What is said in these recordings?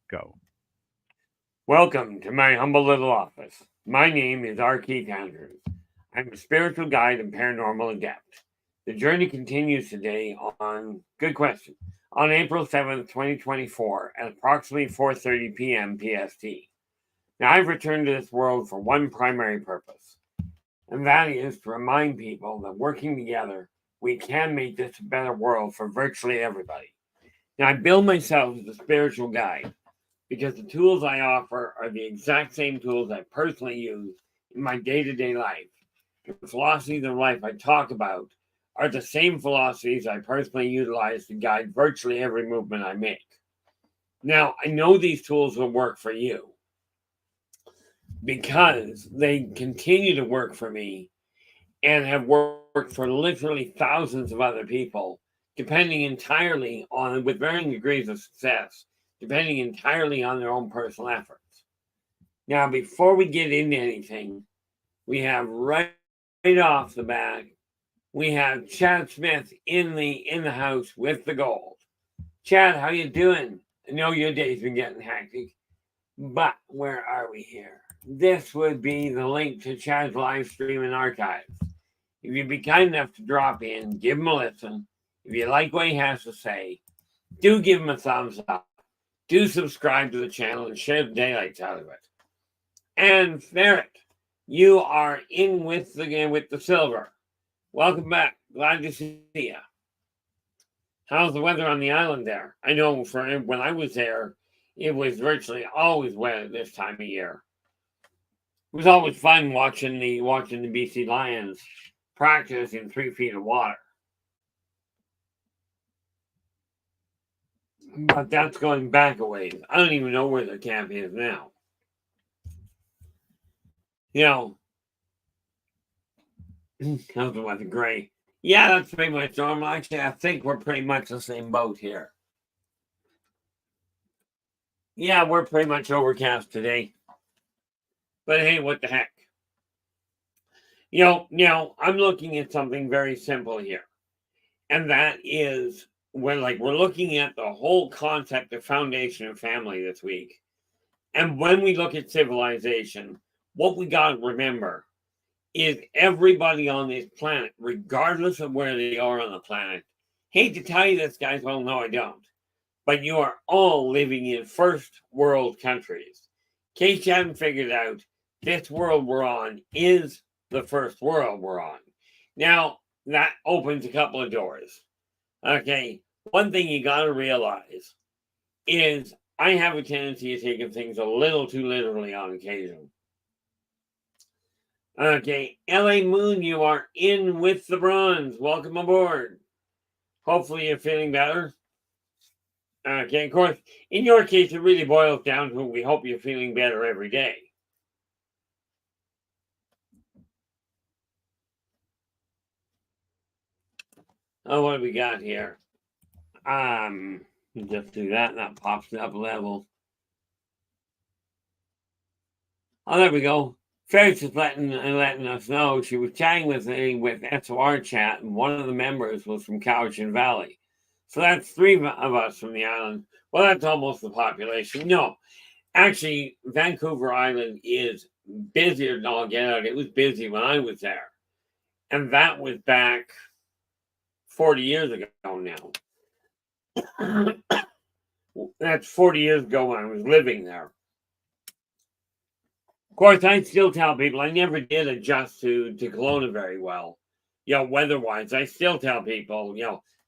Go. Welcome to my humble little office. My name is R. Keith Andrews. I'm a spiritual guide and paranormal adept. The journey continues today on, good question, on April 7th, 2024 at approximately 4:30 p.m. PST. Now, I've returned to this world for one primary purpose, and that is to remind people that working together, we can make this a better world for virtually everybody. Now, I bill myself as a spiritual guide because the tools I offer are the exact same tools I personally use in my day to day life. The philosophies of life I talk about are the same philosophies I personally utilize to guide virtually every movement I make. Now, I know these tools will work for you because they continue to work for me and have worked for literally thousands of other people, depending entirely on, with varying degrees of success, depending entirely on their own personal efforts. Now, before we get into anything, we have right off the back, we have Chad Smith in the house with the gold. Chad, how you doing? I know your day's been getting hectic, but where are we here? This would be the link to Chad's live stream and archives. If you'd be kind enough to drop in, give him a listen. If you like what he has to say, do give him a thumbs up. Do subscribe to the channel and share the daylights out of it. And Ferret, you are in with the silver. Welcome back. Glad to see you. How's the weather on the island there? I know for when I was there, it was virtually always wet at this time of year. It was always fun watching the BC Lions practice in 3 feet of water. But that's going back a ways. I don't even know where the camp is now. You know, how's the weather? Gray. Yeah, that's pretty much normal. Actually, I think we're pretty much the same boat here. Yeah, we're pretty much overcast today. But hey, what the heck? Now I'm looking at something very simple here. And that is we're looking at the whole concept of foundation of family this week. And when we look at civilization, what we got to remember is everybody on this planet, regardless of where they are on the planet, hate to tell you this, guys, well, no, I don't, but you are all living in first world countries. In case you haven't figured out, this world we're on is the first world we're on. Now, that opens a couple of doors. Okay, one thing you got to realize is I have a tendency of taking things a little too literally on occasion. Okay, LA Moon, you are in with the bronze. Welcome aboard. Hopefully you're feeling better. Okay, of course, in your case, it really boils down to we hope you're feeling better every day. Oh, what do we got here? Just do that, and that pops it up a level. Oh, there we go. Ferris is letting us know she was chatting with SOR chat, and one of the members was from Cowichan Valley. So that's three of us from the island. Well, that's almost the population. No, actually, Vancouver Island is busier than all get out. It was busy when I was there. And that was back 40 years ago now. That's 40 years ago when I was living there. Of course, I still tell people I never did adjust to Kelowna very well. Weather-wise, I still tell people,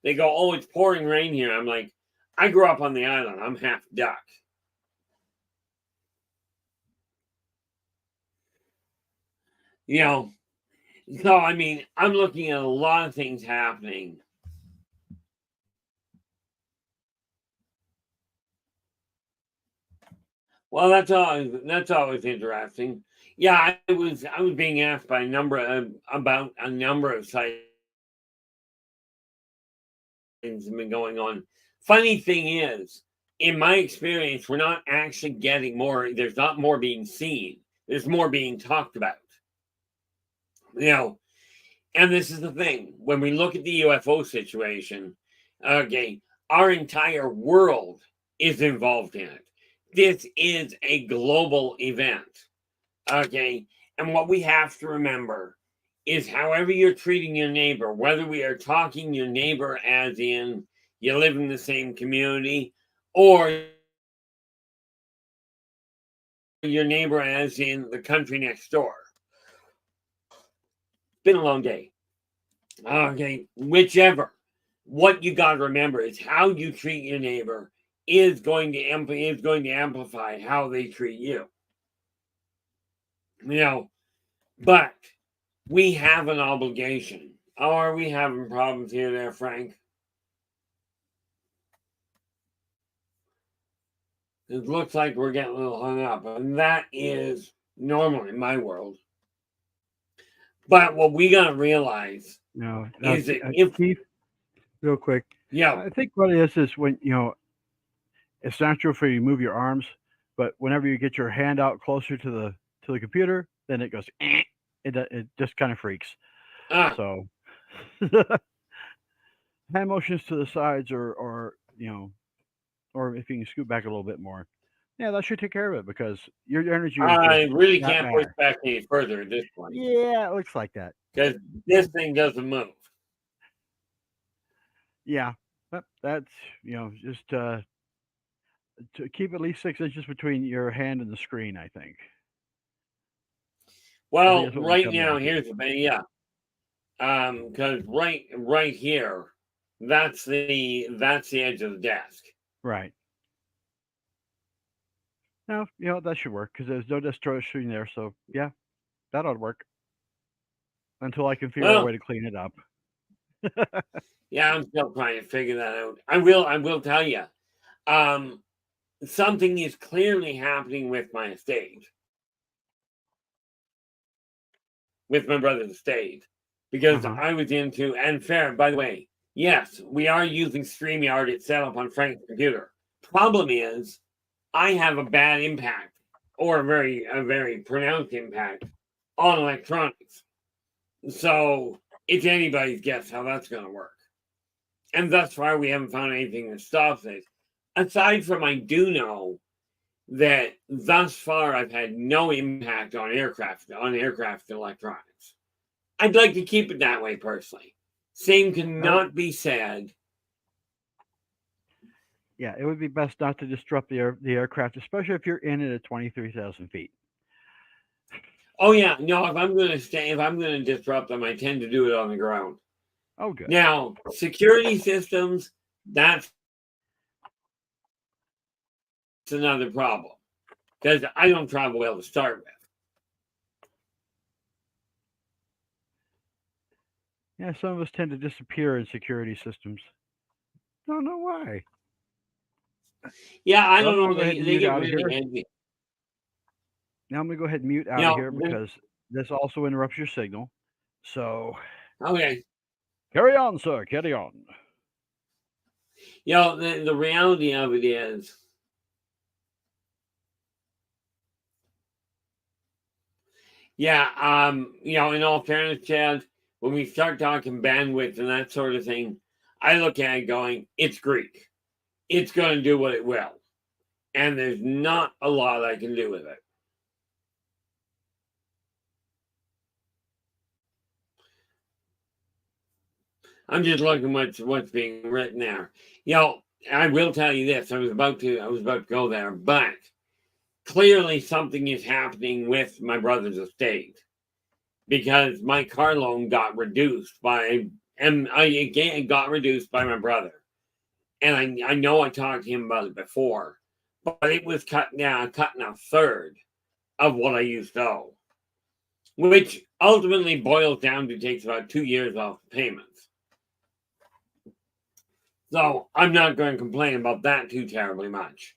they go, oh, it's pouring rain here. I'm like, I grew up on the island. I'm half duck. So, I mean, I'm looking at a lot of things happening. Well, that's always interesting. Yeah, I was being asked by about a number of sites have been going on. Funny thing is, in my experience, we're not actually getting more. There's not more being seen. There's more being talked about. And this is the thing. When we look at the UFO situation, okay, our entire world is involved in it. This is a global event. Okay. And what we have to remember is however you're treating your neighbor, whether we are talking your neighbor as in you live in the same community, or your neighbor as in the country next door. It's been a long day. Okay. Whichever. What you got to remember is how you treat your neighbor is going to amplify how they treat you. You know, but we have an obligation. Oh, are we having problems here there, Frank? It looks like we're getting a little hung up, and that is normal in my world. But what we got to realize is that if Keith, real quick, I think what it is when it's natural for you to move your arms, but whenever you get your hand out closer to the computer, then it goes. It just kind of freaks. So hand motions to the sides, or or if you can scoot back a little bit more. Yeah, that should take care of it because your energy is I just really that can't push bad. back any further at this point. Yeah, it looks like that. Because this thing doesn't move. Yeah, but that's just to keep at least 6 inches between your hand and the screen. I think. Well, What we right come now, down to. here's the thing. Yeah, because right here, that's the edge of the desk. Right. No, that should work because there's no distortion there. So yeah, that ought to work until I can figure out a way Well, to clean it up. yeah, I'm still trying to figure that out. I will tell you. Something is clearly happening with my estate, with my brother's estate, because I was into, and fair, by the way, yes, we are using StreamYard. It's set up on Frank's computer. Problem is, I have a bad impact, or a very pronounced impact on electronics. So it's anybody's guess how that's going to work. And thus far, we haven't found anything that stops it. Aside from, I do know that thus far I've had no impact on aircraft electronics. I'd like to keep it that way personally. Same cannot be said. Yeah, it would be best not to disrupt the aircraft, especially if you're in it at 23,000 feet. Oh yeah, no. If I'm going to disrupt them, I tend to do it on the ground. Oh, good. Now, security systems, that's another problem because I don't travel well to start with. Yeah, some of us tend to disappear in security systems. Don't know why. Yeah, I But I'm don't gonna know. go ahead and They mute get out of really here. handy. Now I'm gonna go ahead and mute out of here because this also interrupts your signal. So okay, carry on, sir. Carry on. The reality of it is, yeah, in all fairness, Chad, when we start talking bandwidth and that sort of thing, I look at it going, it's Greek. It's going to do what it will. And there's not a lot I can do with it. I'm just looking what's being written there. I will tell you this. I was about to go there, but clearly something is happening with my brother's estate because my car loan got reduced by my brother. And I know I talked to him about it before, but it was cutting a third of what I used to owe, which ultimately boils down to takes about 2 years off the payments. So I'm not going to complain about that too terribly much.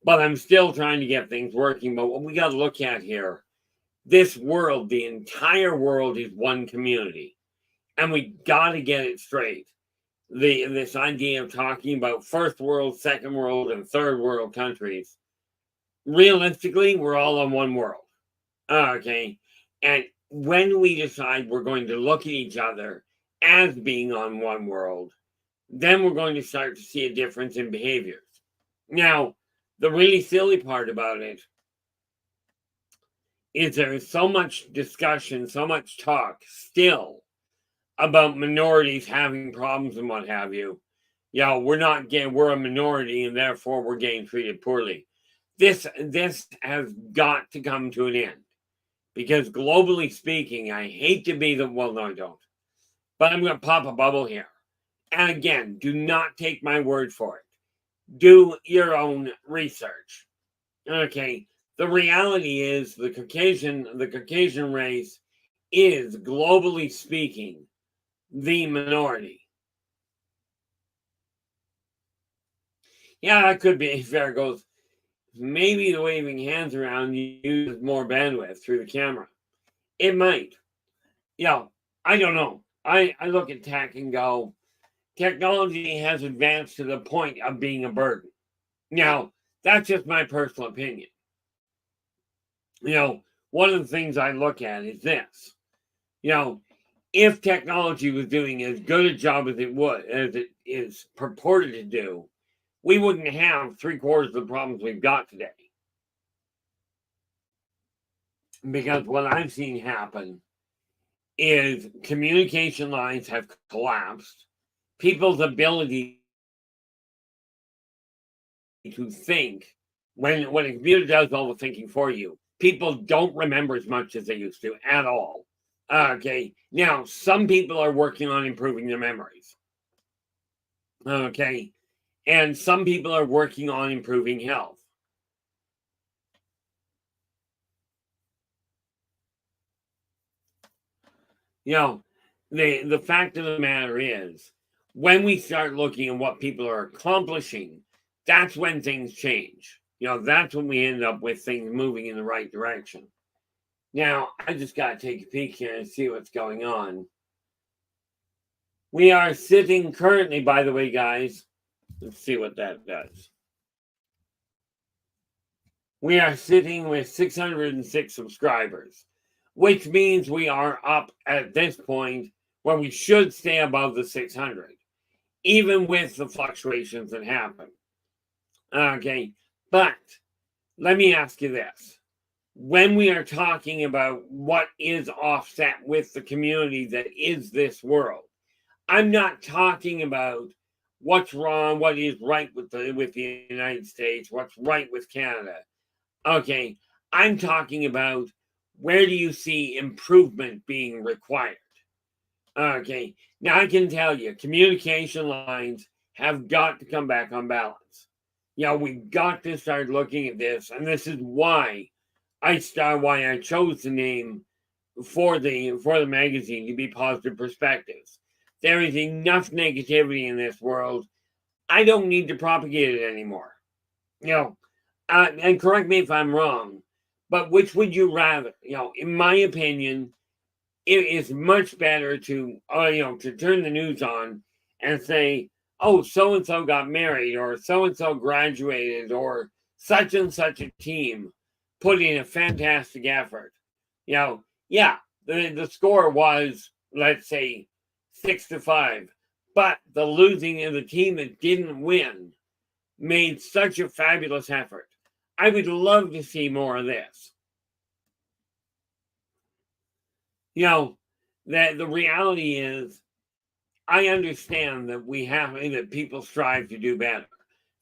But I'm still trying to get things working. But what we got to look at here, this world, the entire world is one community. And we got to get it straight. This idea of talking about first world, second world, and third world countries, realistically, we're all on one world. Okay. And when we decide we're going to look at each other as being on one world, then we're going to start to see a difference in behaviors. Now, The really silly part about it is there is so much discussion, so much talk still about minorities having problems and what have you. We're a minority and therefore we're getting treated poorly. This has got to come to an end, because globally speaking, I hate to be well, no, I don't, but I'm going to pop a bubble here. And again, do not take my word for it. Do your own research. Okay. The reality is the Caucasian race is, globally speaking, the minority. Yeah, that could be. Fair goes. Maybe the waving hands around uses more bandwidth through the camera. It might. I don't know. I look at tech and go, technology has advanced to the point of being a burden. Now, that's just my personal opinion. One of the things I look at is this. If technology was doing as good a job as it is purported to do, we wouldn't have 3/4 of the problems we've got today. Because what I've seen happen is communication lines have collapsed. People's ability to think, when a computer does all the thinking for you, people don't remember as much as they used to at all. Okay. Now, some people are working on improving their memories. Okay. And some people are working on improving health. The fact of the matter is, when we start looking at what people are accomplishing, that's when things change. That's when we end up with things moving in the right direction. Now, I just got to take a peek here and see what's going on. We are sitting currently, by the way, guys, let's see what that does. We are sitting with 606 subscribers, which means we are up at this point where we should stay above the 600, even with the fluctuations that happen. Okay, but let me ask you this. When we are talking about what is offset with the community that is this world, I'm not talking about what's wrong, what is right with the United States, what's right with Canada. Okay, I'm talking about, where do you see improvement being required? Okay, now I can tell you, communication lines have got to come back on balance. We've got to start looking at this, and this is why I chose the name for the magazine to be Positive Perspectives. There is enough negativity in this world. I don't need to propagate it anymore. And correct me if I'm wrong, but which would you rather? In my opinion, it is much better to turn the news on and say, oh, so-and-so got married, or so-and-so graduated, or such and such a team put in a fantastic effort. The score was, let's say, 6-5, but the losing of the team that didn't win made such a fabulous effort. I would love to see more of this. That the reality is, I understand that people strive to do better.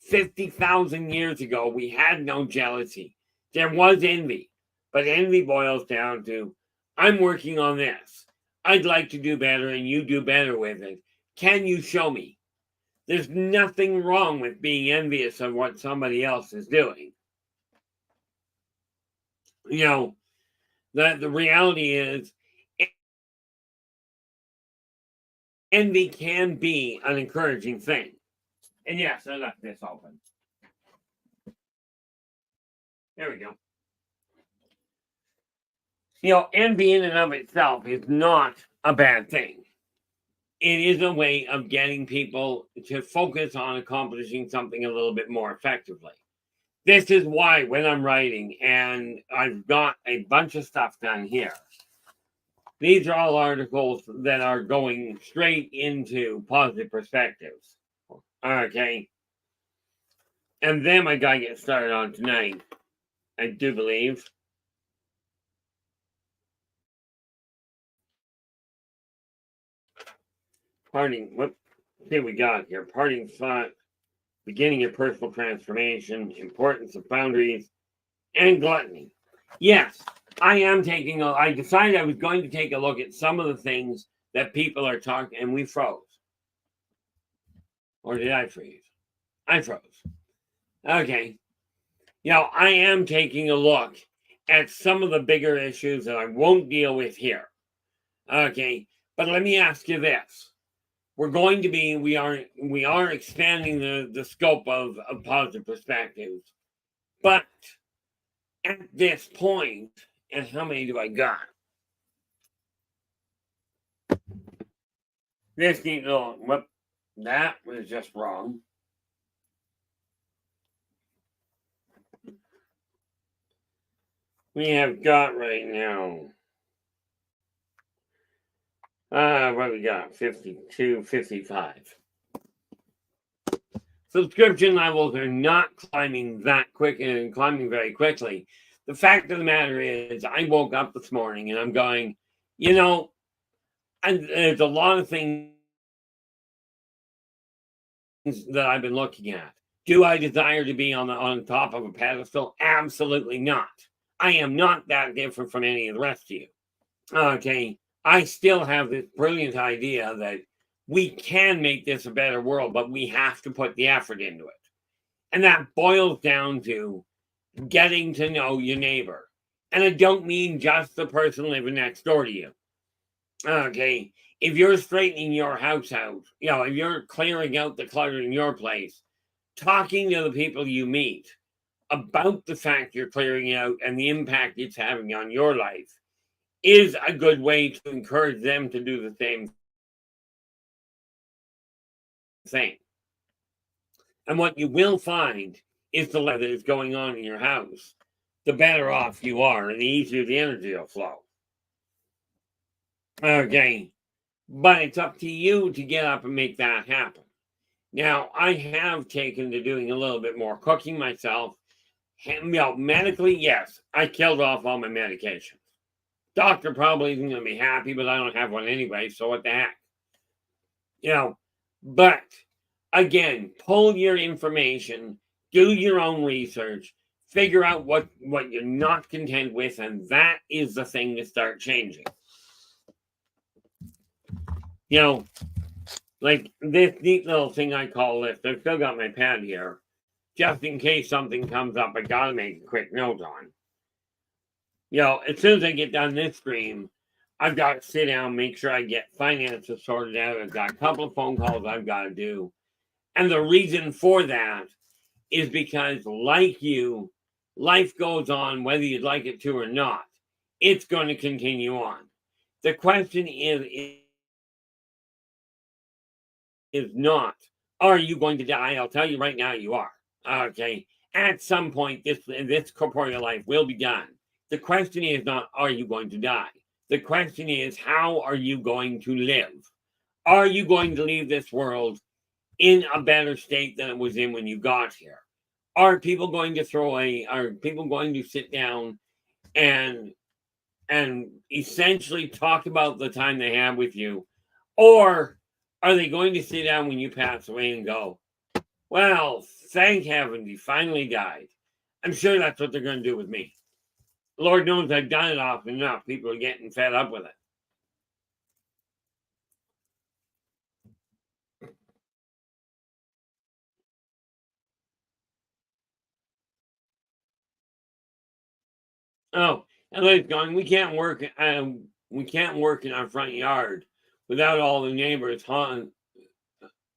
50,000 years ago, we had no jealousy. There was envy, but envy boils down to, I'm working on this. I'd like to do better, and you do better with it. Can you show me? There's nothing wrong with being envious of what somebody else is doing. The reality is, envy can be an encouraging thing. And yes, I left this open. There we go. Envy in and of itself is not a bad thing. It is a way of getting people to focus on accomplishing something a little bit more effectively. This is why, when I'm writing, and I've got a bunch of stuff done here, these are all articles that are going straight into Positive Perspectives. Okay. And then I gotta get started on tonight, I do believe. What we got here? Parting thought, beginning of personal transformation, importance of boundaries, and gluttony. Yes, I decided I was going to take a look at some of the things that people are talking, and we froze. Or did I freeze? I froze. Okay. I am taking a look at some of the bigger issues that I won't deal with here. Okay. But let me ask you this. We are expanding the scope of positive perspectives. But at this point, and how many do I got? This neat little, whoop, that was just wrong. We have got right now, what we got? 52, 55. Subscription levels are not climbing that quick and climbing very quickly. The fact of the matter is, I woke up this morning and I'm going, and there's a lot of things that I've been looking at. Do I desire to be on top of a pedestal? Absolutely not. I am not that different from any of the rest of you. Okay, I still have this brilliant idea that we can make this a better world, but we have to put the effort into it. And that boils down to getting to know your neighbor. And I don't mean just the person living next door to you. Okay, if you're straightening your house out, if you're clearing out the clutter in your place, talking to the people you meet about the fact you're clearing out and the impact it's having on your life is a good way to encourage them to do the same thing. And what you will find is the less that is going on in your house, the better off you are and the easier the energy will flow. Okay, but it's up to you to get up and make that happen. Now, I have taken to doing a little bit more cooking myself. Medically, yes, I killed off all my medications. Doctor probably isn't going to be happy, but I don't have one anyway, so what the heck? But again, pull your information, do your own research, figure out what you're not content with, and that is the thing to start changing. Like this neat little thing I call list. I've still got my pad here, just in case something comes up I gotta make a quick note on. As soon as I get done this stream, I've got to sit down, make sure I get finances sorted out. I've got a couple of phone calls I've got to do. And the reason for that is because, like you, life goes on whether you'd like it to or not. It's going to continue on. The question is not, are you going to die? I'll tell you right now, you are. Okay. At some point, this corporeal life will be done. The question is not, are you going to die? The question is, how are you going to live? Are you going to leave this world in a better state than it was in when you got here? Are people going to sit down and essentially talk about the time they had with you? Or are they going to sit down when you pass away and go, well, thank heaven you finally died? I'm sure that's what they're going to do with me. Lord knows I've done it often enough. People are getting fed up with it. Oh, and Liz going, we can't work in our front yard without all the neighbors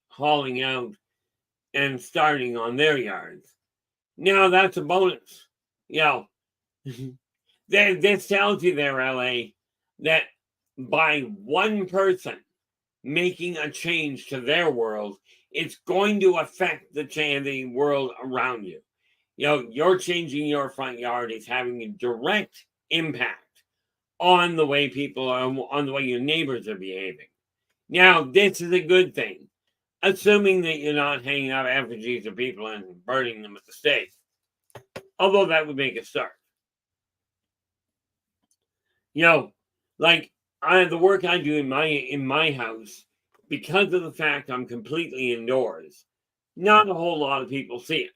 hauling out and starting on their yards. Now that's a bonus. This tells you there, LA, that by one person making a change to their world, it's going to affect the world around you. You're changing your front yard is having a direct impact on the way people are, on the way your neighbors are behaving. Now, this is a good thing. assuming that you're not hanging up effigies of people and burning them at the stake. Although that would make a start. Like the work I do in my house, because of the fact I'm completely indoors, not a whole lot of people see it.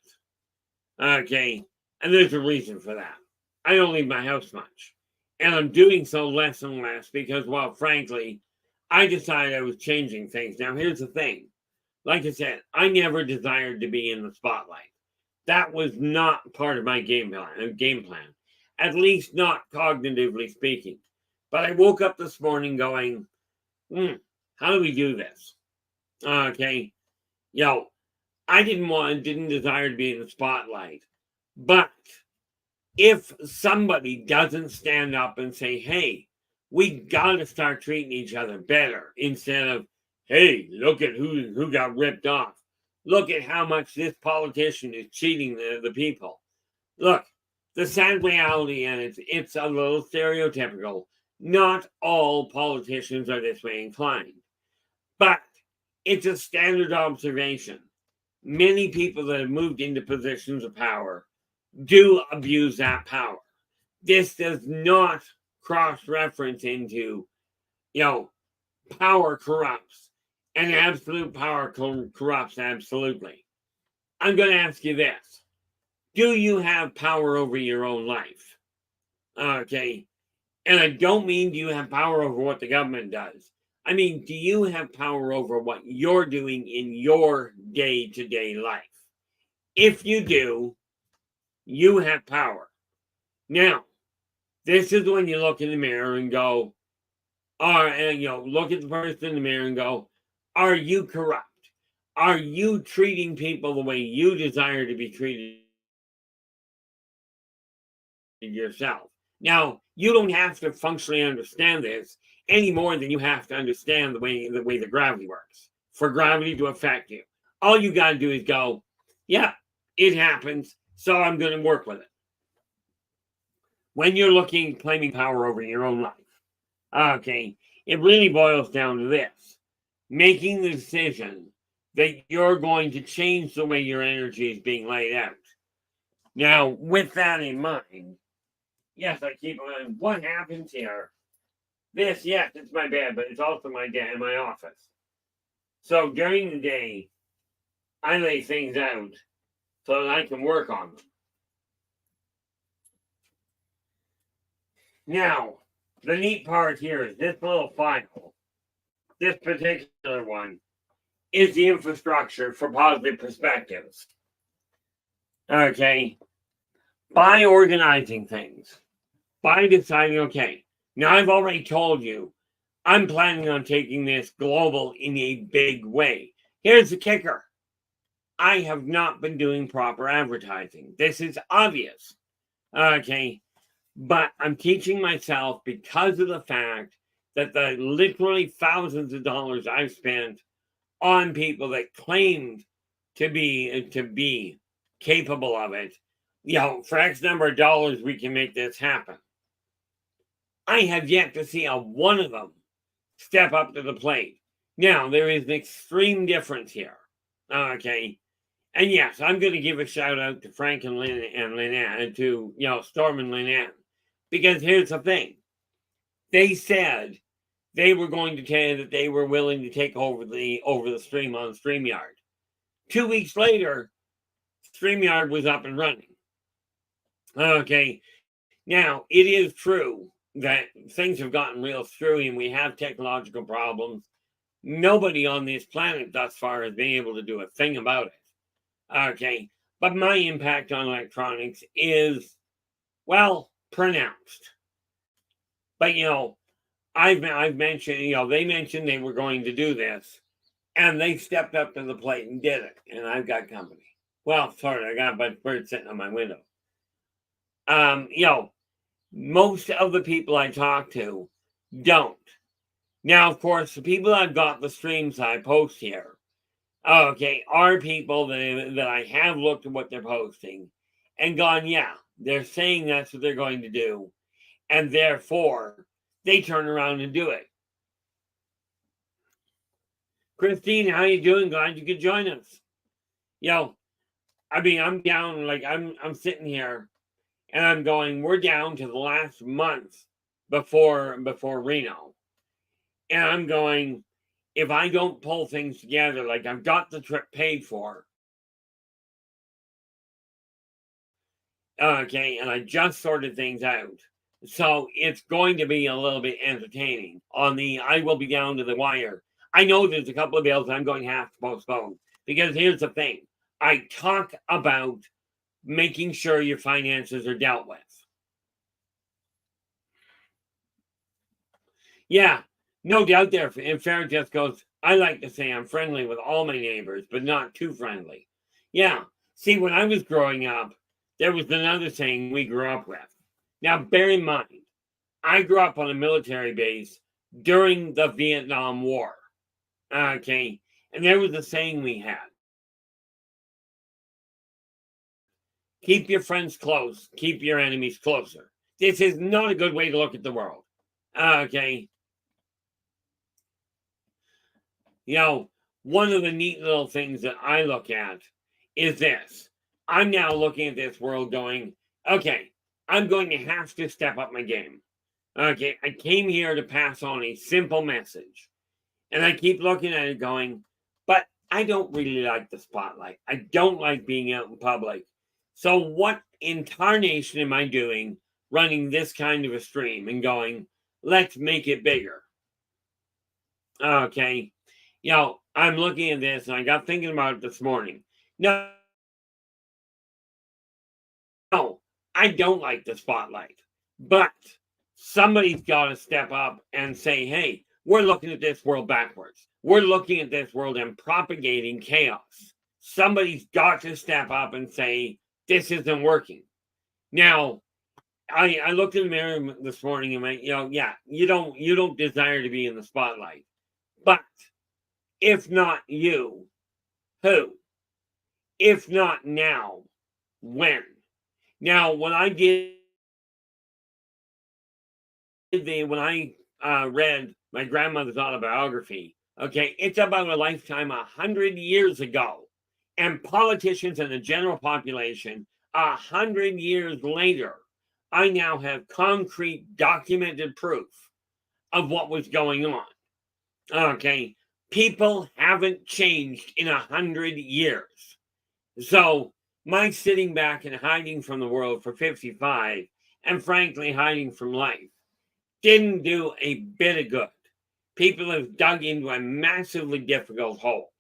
Okay, and there's a reason for that. I don't leave my house much, and I'm doing so less and less because, well, frankly, I decided I was changing things. Now, here's the thing. Like I said, I never desired to be in the spotlight. That was not part of my game plan, at least not cognitively speaking. But I woke up this morning going, how do we do this? Okay, I didn't desire to be in the spotlight. But if somebody doesn't stand up and say, hey, we got to start treating each other better instead of, hey, look at who got ripped off. Look at how much this politician is cheating the people. Look, the sad reality, and it's a little stereotypical, not all politicians are this way inclined. But it's a standard observation. Many people that have moved into positions of power do abuse that power. This does not cross-reference into, power corrupts, and absolute power corrupts absolutely. I'm going to ask you this. Do you have power over your own life? Okay. And I don't mean do you have power over what the government does. I mean, do you have power over what you're doing in your day-to-day life? If you do, you have power. Now, this is when you look in the mirror and go, look at the person in the mirror and go, are you corrupt? Are you treating people the way you desire to be treated yourself? Now, you don't have to functionally understand this any more than you have to understand the way the gravity works. For gravity to affect you, all you got to do is go, yeah, it happens, so I'm going to work with it. When you're claiming power over your own life, okay, it really boils down to this. Making the decision that you're going to change the way your energy is being laid out. Now, with that in mind, yes, I keep on. What happens here? This, yes, it's my bed, but it's also my office. So during the day, I lay things out so that I can work on them. Now, the neat part here is this little file, this particular one, is the infrastructure for positive perspectives. Okay. By organizing things, by deciding, okay, now I've already told you, I'm planning on taking this global in a big way. Here's the kicker. I have not been doing proper advertising. This is obvious. Okay. But I'm teaching myself because of the fact that the literally thousands of dollars I've spent on people that claimed to be capable of it, for X number of dollars, we can make this happen. I have yet to see a one of them step up to the plate. Now, there is an extreme difference here. Okay. And yes, I'm going to give a shout out to Frank and Lynn and Lynette, to, Storm and Lynette. Because here's the thing. They said they were going to tell you that they were willing to take over the stream on StreamYard. 2 weeks later, StreamYard was up and running. Okay. Now, it is true that things have gotten real screwy and we have technological problems. Nobody on this planet thus far has been able to do a thing about it. Okay. But my impact on electronics is, well, pronounced. But, I've mentioned, they mentioned they were going to do this, and they stepped up to the plate and did it, and I've got company. Well, sorry, I got a bunch of birds sitting on my window. Most of the people I talk to don't. Now, of course, the people I've got the streams I post here, okay, are people that I have looked at what they're posting and gone, yeah, they're saying that's what they're going to do, and therefore they turn around and do it. Christine, how you doing? Glad you could join us. I'm down, like I'm sitting here and I'm going, we're down to the last month before Reno. And I'm going, if I don't pull things together, like I've got the trip paid for. Okay, and I just sorted things out. So it's going to be a little bit entertaining. I will be down to the wire. I know there's a couple of bills I'm going to have to postpone. Because here's the thing. I talk about making sure your finances are dealt with. Yeah, no doubt there. And Farrah just goes, I like to say I'm friendly with all my neighbors, but not too friendly. Yeah, see, when I was growing up, there was another saying we grew up with. Now, bear in mind, I grew up on a military base during the Vietnam War. Okay, and there was a saying we had. Keep your friends close, keep your enemies closer. This is not a good way to look at the world. Okay. One of the neat little things that I look at is this. I'm now looking at this world going, okay, I'm going to have to step up my game. Okay, I came here to pass on a simple message. And I keep looking at it going, but I don't really like the spotlight. I don't like being out in public. So what incarnation am I doing running this kind of a stream and going, let's make it bigger? Okay. I'm looking at this and I got thinking about it this morning. No, I don't like the spotlight. But somebody's got to step up and say, hey, we're looking at this world backwards. We're looking at this world and propagating chaos. Somebody's got to step up and say, this isn't working. Now, I looked in the mirror this morning and went, you don't desire to be in the spotlight. But if not you, who? If not now, when? Now, when I read my grandmother's autobiography, okay, it's about a lifetime 100 years ago. And politicians and the general population, 100 years later, I now have concrete documented proof of what was going on. Okay, people haven't changed in 100 years. So my sitting back and hiding from the world for 55, and frankly hiding from life, didn't do a bit of good. People have dug into a massively difficult hole.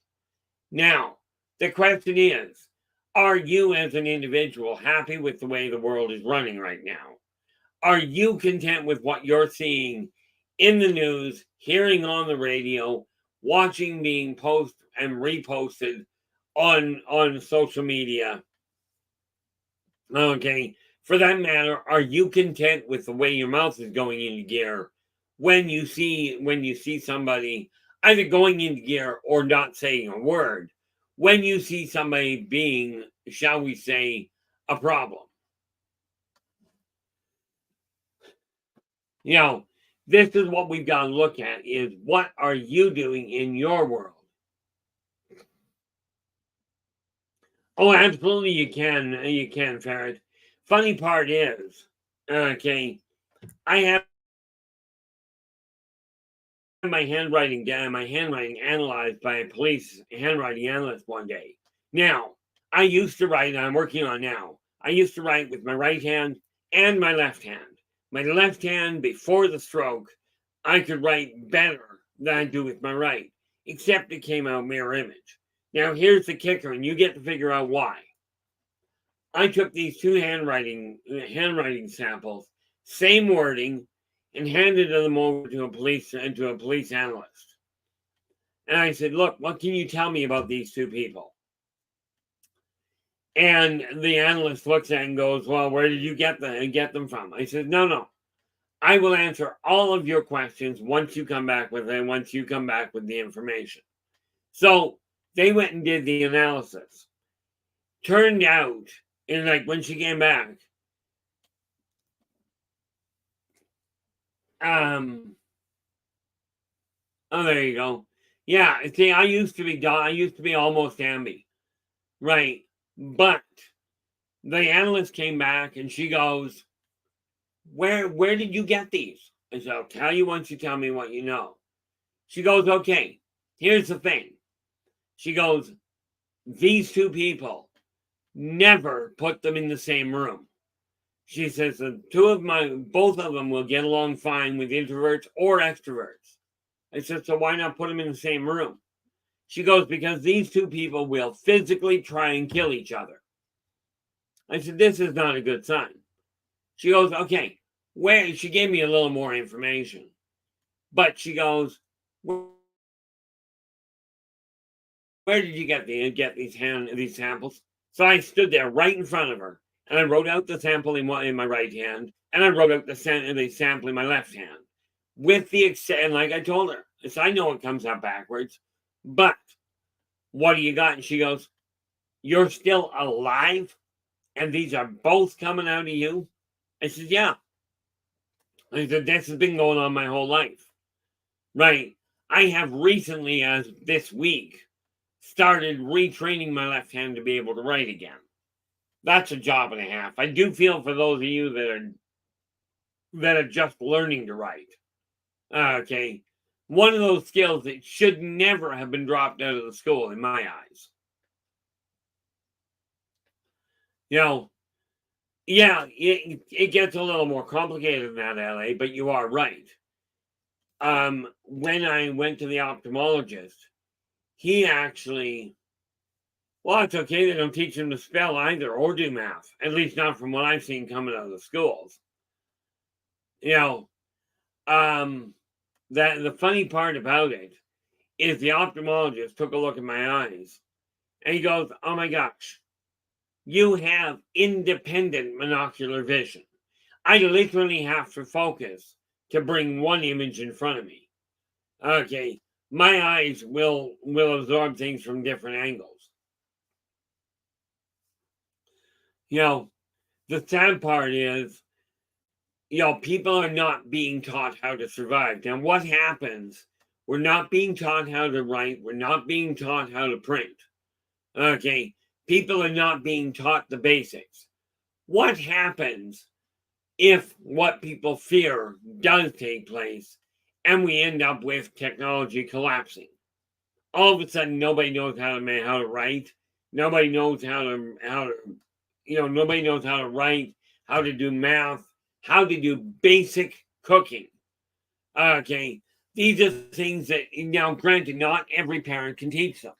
Now, the question is, are you as an individual happy with the way the world is running right now? Are you content with what you're seeing in the news, hearing on the radio, watching being posted and reposted on social media? Okay. For that matter, are you content with the way your mouth is going into gear when you see somebody either going into gear or not saying a word? When you see somebody being, shall we say, a problem? This is what we've got to look at: is what are you doing in your world? Oh, absolutely, you can, Ferret. Funny part is, okay, I have my handwriting analyzed by a police handwriting analyst one day. Now, I used to write, and I'm working on now. I used to write with my right hand and my left hand. My left hand, before the stroke, I could write better than I do with my right, except it came out mirror image. Now, here's the kicker, and you get to figure out why. I took these two handwriting samples, same wording, and handed them over to a police analyst. And I said, look, what can you tell me about these two people? And the analyst looks at it and goes, well, where did you get them from? I said, no. I will answer all of your questions once you come back with the information. So they went and did the analysis. Turned out, and like when she came back, oh, there you go. Yeah, see, I used to be almost ambi, right? But the analyst came back and she goes, where did you get these? I said, I'll tell you once you tell me what you know. She goes, okay, here's the thing. She goes, these two people, never put them in the same room. She says both of them will get along fine with introverts or extroverts. I said, so why not put them in the same room? She goes, because these two people will physically try and kill each other. I said, this is not a good sign. She goes, okay, where? She gave me a little more information. But she goes, where did you get these samples? So I stood there right in front of her, and I wrote out the sample in my right hand, and I wrote out the sample in my left hand. With the extent, like I told her, I know it comes out backwards, but what do you got? And she goes, you're still alive? And these are both coming out of you? I said, yeah. I said, this has been going on my whole life. Right. I have recently, as this week, started retraining my left hand to be able to write again. That's a job and a half. I do feel for those of you that are just learning to write. Okay. One of those skills that should never have been dropped out of the school in my eyes. You know, yeah, it gets a little more complicated than that, LA, but you are right. When I went to the ophthalmologist, he actually, well, it's okay. They don't teach him to spell either or do math, at least not from what I've seen coming out of the schools. You know, that the funny part about it is the ophthalmologist took a look at my eyes and he goes, oh my gosh, you have independent monocular vision. I literally have to focus to bring one image in front of me. Okay, my eyes will absorb things from different angles. You know, the sad part is, people are not being taught how to survive. Now, what happens? We're not being taught how to write. We're not being taught how to print. Okay, people are not being taught the basics. What happens if what people fear does take place and we end up with technology collapsing? All of a sudden, nobody knows how to write. Nobody knows nobody knows how to write, how to do math, how to do basic cooking. Okay, these are things that, now granted, not every parent can teach them.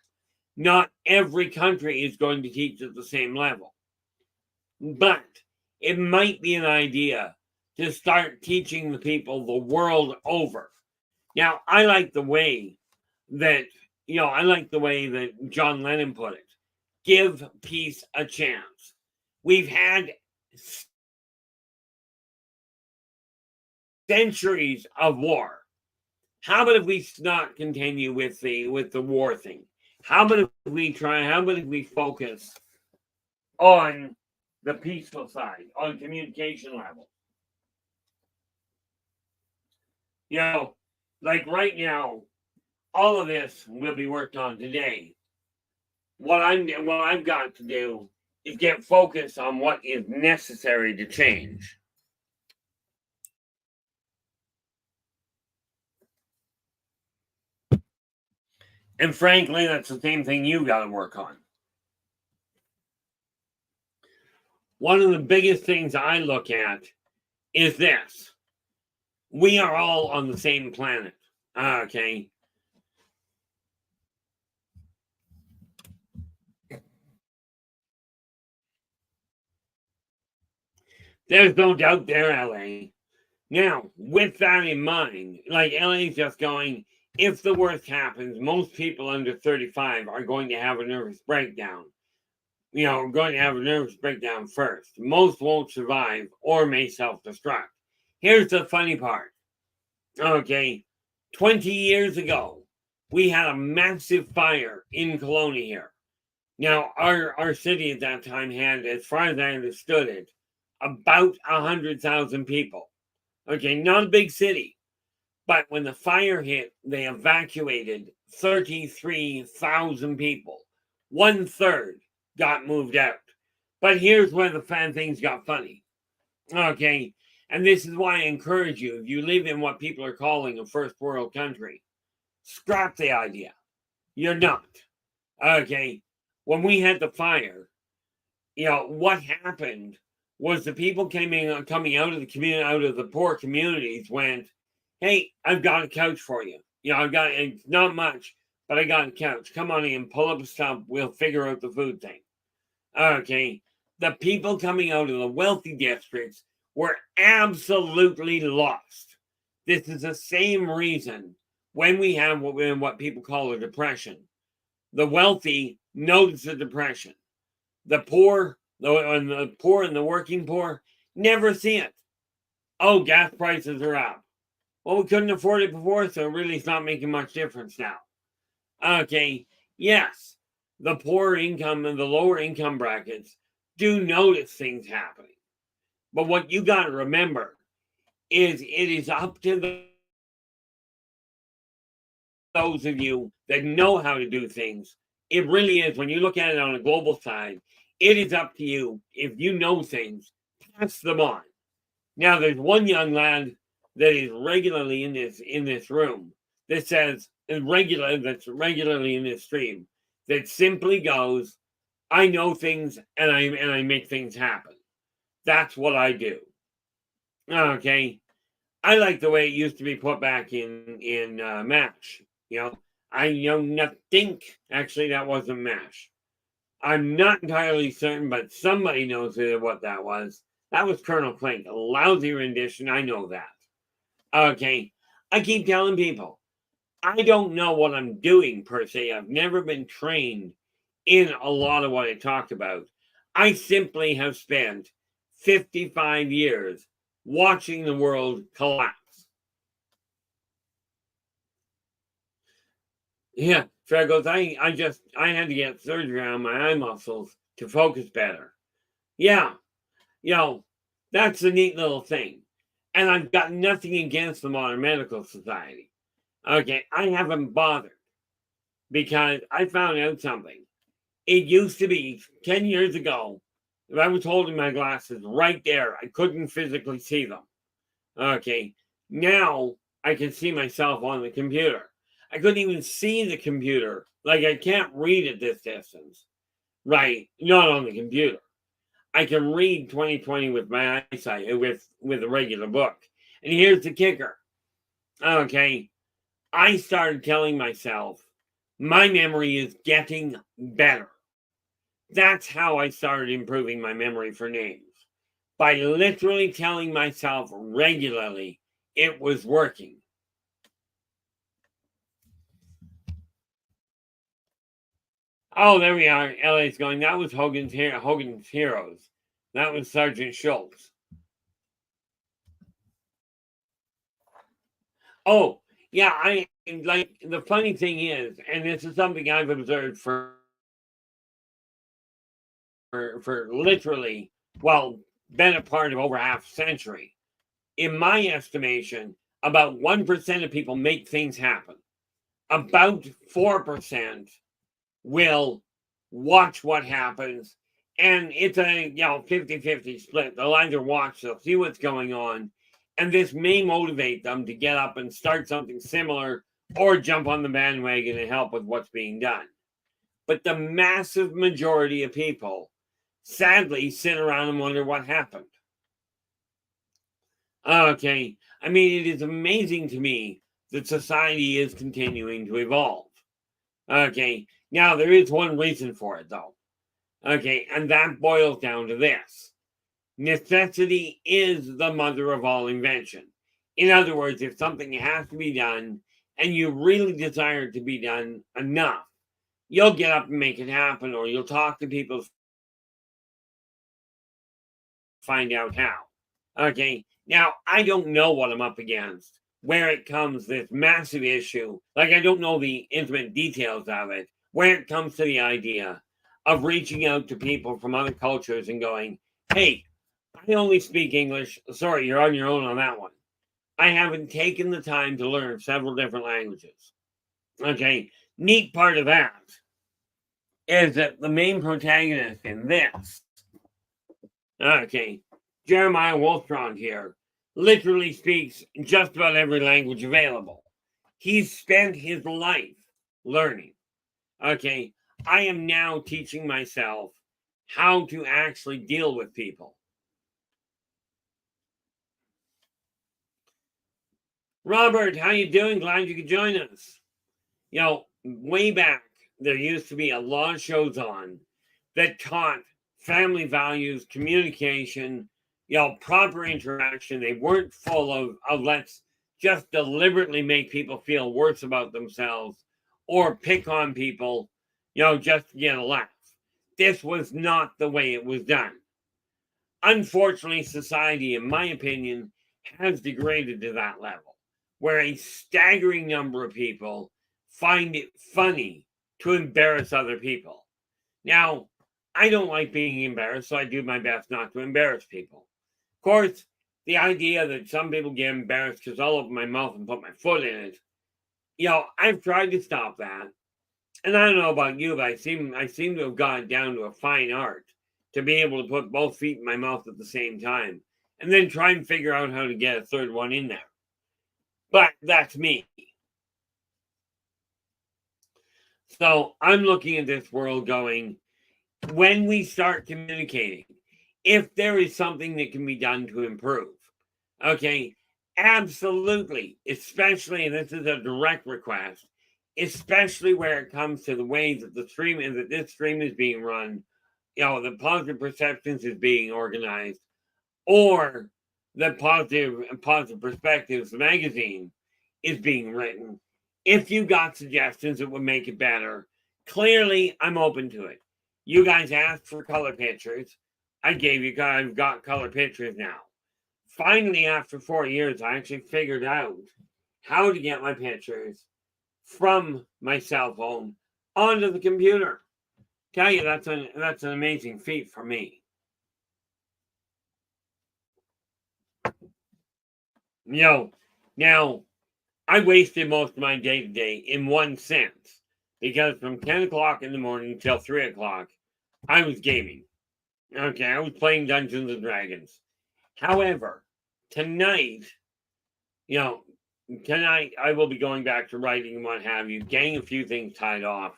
Not every country is going to teach at the same level. But it might be an idea to start teaching the people the world over. Now, I like the way that John Lennon put it. Give peace a chance. We've had centuries of war. How about if we not continue with the war thing? How about if we focus on the peaceful side, on communication level? Like right now, all of this will be worked on today. What I've got to do is get focused on what is necessary to change. And frankly, that's the same thing you got to work on. One of the biggest things I look at is this. We are all on the same planet. Okay. There's no doubt there, LA. Now, with that in mind, like LA's just going, if the worst happens, most people under 35 are going to have a nervous breakdown. Going to have a nervous breakdown first. Most won't survive or may self-destruct. Here's the funny part. Okay, 20 years ago, we had a massive fire in Kelowna here. Now, our city at that time had, as far as I understood it, about 100,000 people. Okay, not a big city, But when the fire hit, they evacuated 33,000 people. 1/3 got moved out. But here's where the things got funny. Okay. And this is why I encourage you, if you live in what people are calling a first world country, scrap the idea. You're not. Okay. When we had the fire, what happened was the people coming out of the community, out of the poor communities, went, "Hey, I've got a couch for you. It's not much, but I got a couch. Come on in, pull up a stump. We'll figure out the food thing." Okay. The people coming out of the wealthy districts were absolutely lost. This is the same reason when we have what people call a depression. The wealthy notice the depression. The poor, and the working poor never see it. Oh, gas prices are up. Well, we couldn't afford it before, so really it's not making much difference now. Okay, yes, the poor income and the lower income brackets do notice things happening. But what you got to remember is it is up to those of you that know how to do things. It really is. When you look at it on a global side, it is up to you. If you know things, pass them on. Now, there's one young lad that is regularly in this room that says that's regularly in this stream that simply goes, "I know things and I make things happen." That's what I do. Okay. I like the way it used to be put back in MASH. I think actually that wasn't MASH. I'm not entirely certain, but somebody knows what that was. That was Colonel Clink. A lousy rendition. I know that. Okay. I keep telling people, I don't know what I'm doing per se. I've never been trained in a lot of what I talk about. I simply have spent 55 years watching the world collapse. Yeah, Fred goes, I had to get surgery on my eye muscles to focus better. Yeah, that's a neat little thing. And I've got nothing against the Modern Medical Society. Okay, I haven't bothered because I found out something. It used to be 10 years ago, if I was holding my glasses right there, I couldn't physically see them. Okay, now I can see myself on the computer. I couldn't even see the computer. Like, I can't read at this distance. Right, not on the computer. I can read 20/20 with my eyesight, with a regular book. And here's the kicker. Okay, I started telling myself, my memory is getting better. That's how I started improving my memory for names. By literally telling myself regularly it was working. Oh, there we are. LA's going, that was Hogan's Heroes. That was Sergeant Schultz. Oh, yeah, I like the funny thing is, and this is something I've observed for literally, been a part of over half a century. In my estimation, about 1% of people make things happen. About 4% will watch what happens, and it's a 50-50 split. They'll either watch, they'll see what's going on, and this may motivate them to get up and start something similar or jump on the bandwagon and help with what's being done. But the massive majority of people sadly sit around and wonder what happened. Okay, I mean, it is amazing to me that society is continuing to evolve. Okay, now there is one reason for it, though. Okay, and that boils down to this. Necessity is the mother of all invention. In other words, if something has to be done and you really desire it to be done enough, you'll get up and make it happen, or you'll talk to people to find out how. Okay, now I don't know what I'm up against, where it comes this massive issue. Like, I don't know the intimate details of it, where it comes to the idea of reaching out to people from other cultures and going, "Hey, I only speak English. Sorry, you're on your own on that one. I haven't taken the time to learn several different languages. Okay, neat part of that is that the main protagonist in this, okay, Jeremiah Wolfstrand here, literally speaks just about every language available. He's spent his life learning. Okay, I am now teaching myself how to actually deal with people. Robert, how you doing? Glad you could join us. Way back, there used to be a lot of shows on that taught family values, communication, proper interaction. They weren't full of let's just deliberately make people feel worse about themselves or pick on people, just to get a laugh. This was not the way it was done. Unfortunately, society, in my opinion, has degraded to that level, where a staggering number of people find it funny to embarrass other people. Now, I don't like being embarrassed, so I do my best not to embarrass people. Of course, the idea that some people get embarrassed because I'll open my mouth and put my foot in it, I've tried to stop that. And I don't know about you, but I seem to have gotten down to a fine art to be able to put both feet in my mouth at the same time and then try and figure out how to get a third one in there. But that's me. So I'm looking at this world going, when we start communicating, if there is something that can be done to improve, okay, absolutely, especially, and this is a direct request, especially where it comes to the ways that this stream is being run, the Positive Perceptions is being organized, or the Positive Perspectives magazine is being written. If you got suggestions that would make it better, clearly I'm open to it. You guys asked for color pictures. I've got color pictures now. Finally, after 4 years, I actually figured out how to get my pictures from my cell phone onto the computer. Tell you, that's an amazing feat for me. Now, I wasted most of my day today in one sense, because from 10 o'clock in the morning till 3 o'clock, I was gaming. Okay, I was playing Dungeons and Dragons. However, tonight I will be going back to writing and what have you, getting a few things tied off.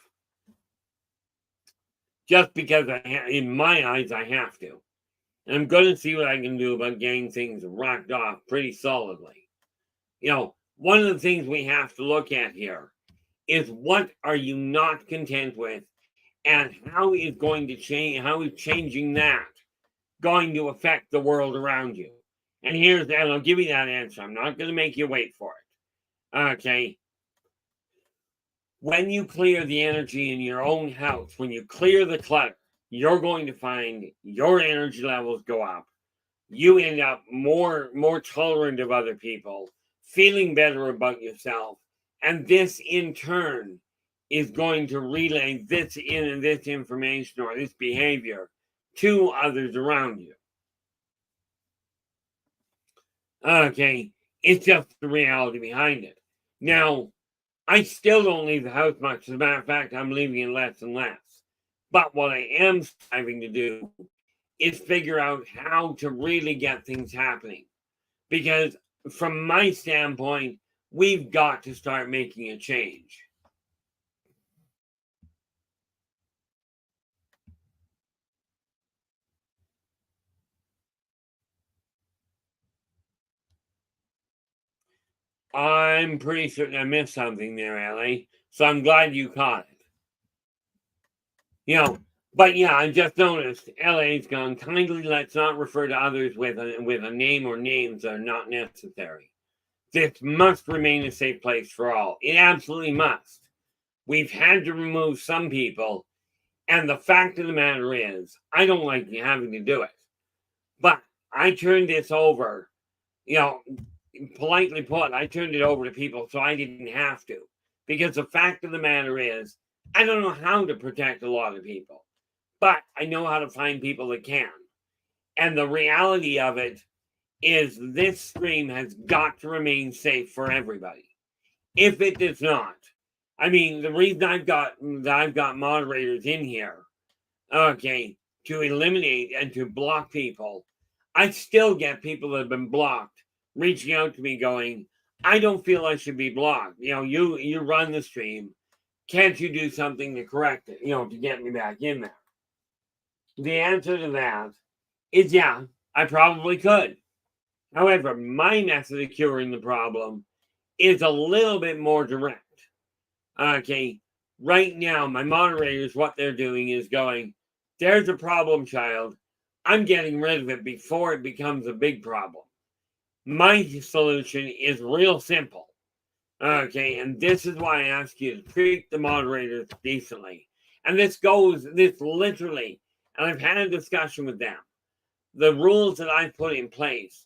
Just because in my eyes, I have to. And I'm going to see what I can do about getting things rocked off pretty solidly. One of the things we have to look at here is what are you not content with, and how is changing that going to affect the world around you? And I'll give you that answer. I'm not going to make you wait for it. Okay. When you clear the energy in your own house, when you clear the clutter, you're going to find your energy levels go up. You end up more tolerant of other people, feeling better about yourself. And this in turn is going to relay this information or this behavior to others around you. Okay, it's just the reality behind it. Now, I still don't leave the house much. As a matter of fact, I'm leaving it less and less. But what I am striving to do is figure out how to really get things happening. Because from my standpoint, we've got to start making a change. I'm pretty certain I missed something there, Ellie. So I'm glad you caught it. But yeah, I just noticed LA's gone, kindly let's not refer to others with a name or names that are not necessary. This must remain a safe place for all. It absolutely must. We've had to remove some people, and the fact of the matter is, I don't like having to do it. But I turned this over, politely put, I turned it over to people so I didn't have to. Because the fact of the matter is, I don't know how to protect a lot of people, but I know how to find people that can. And the reality of it is this stream has got to remain safe for everybody. If it does not, I mean, the reason I've got moderators in here, okay, to eliminate and to block people, I still get people that have been blocked reaching out to me going, I don't feel I should be blocked. You run the stream. Can't you do something to correct it, to get me back in there? The answer to that is yeah, I probably could. However, my method of curing the problem is a little bit more direct. Okay, right now, my moderators, what they're doing is going, there's a problem, child. I'm getting rid of it before it becomes a big problem. My solution is real simple. Okay, and this is why I ask you to treat the moderators decently. And this literally, and I've had a discussion with them. The rules that I've put in place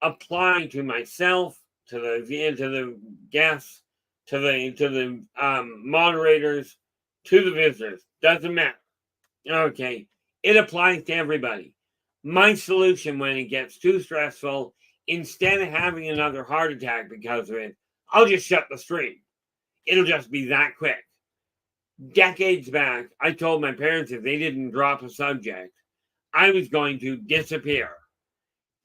apply to myself, to the guests, to the moderators, to the visitors. Doesn't matter. Okay, it applies to everybody. My solution when it gets too stressful, instead of having another heart attack because of it, I'll just shut the stream. It'll just be that quick. Decades back, I told my parents if they didn't drop a subject, I was going to disappear.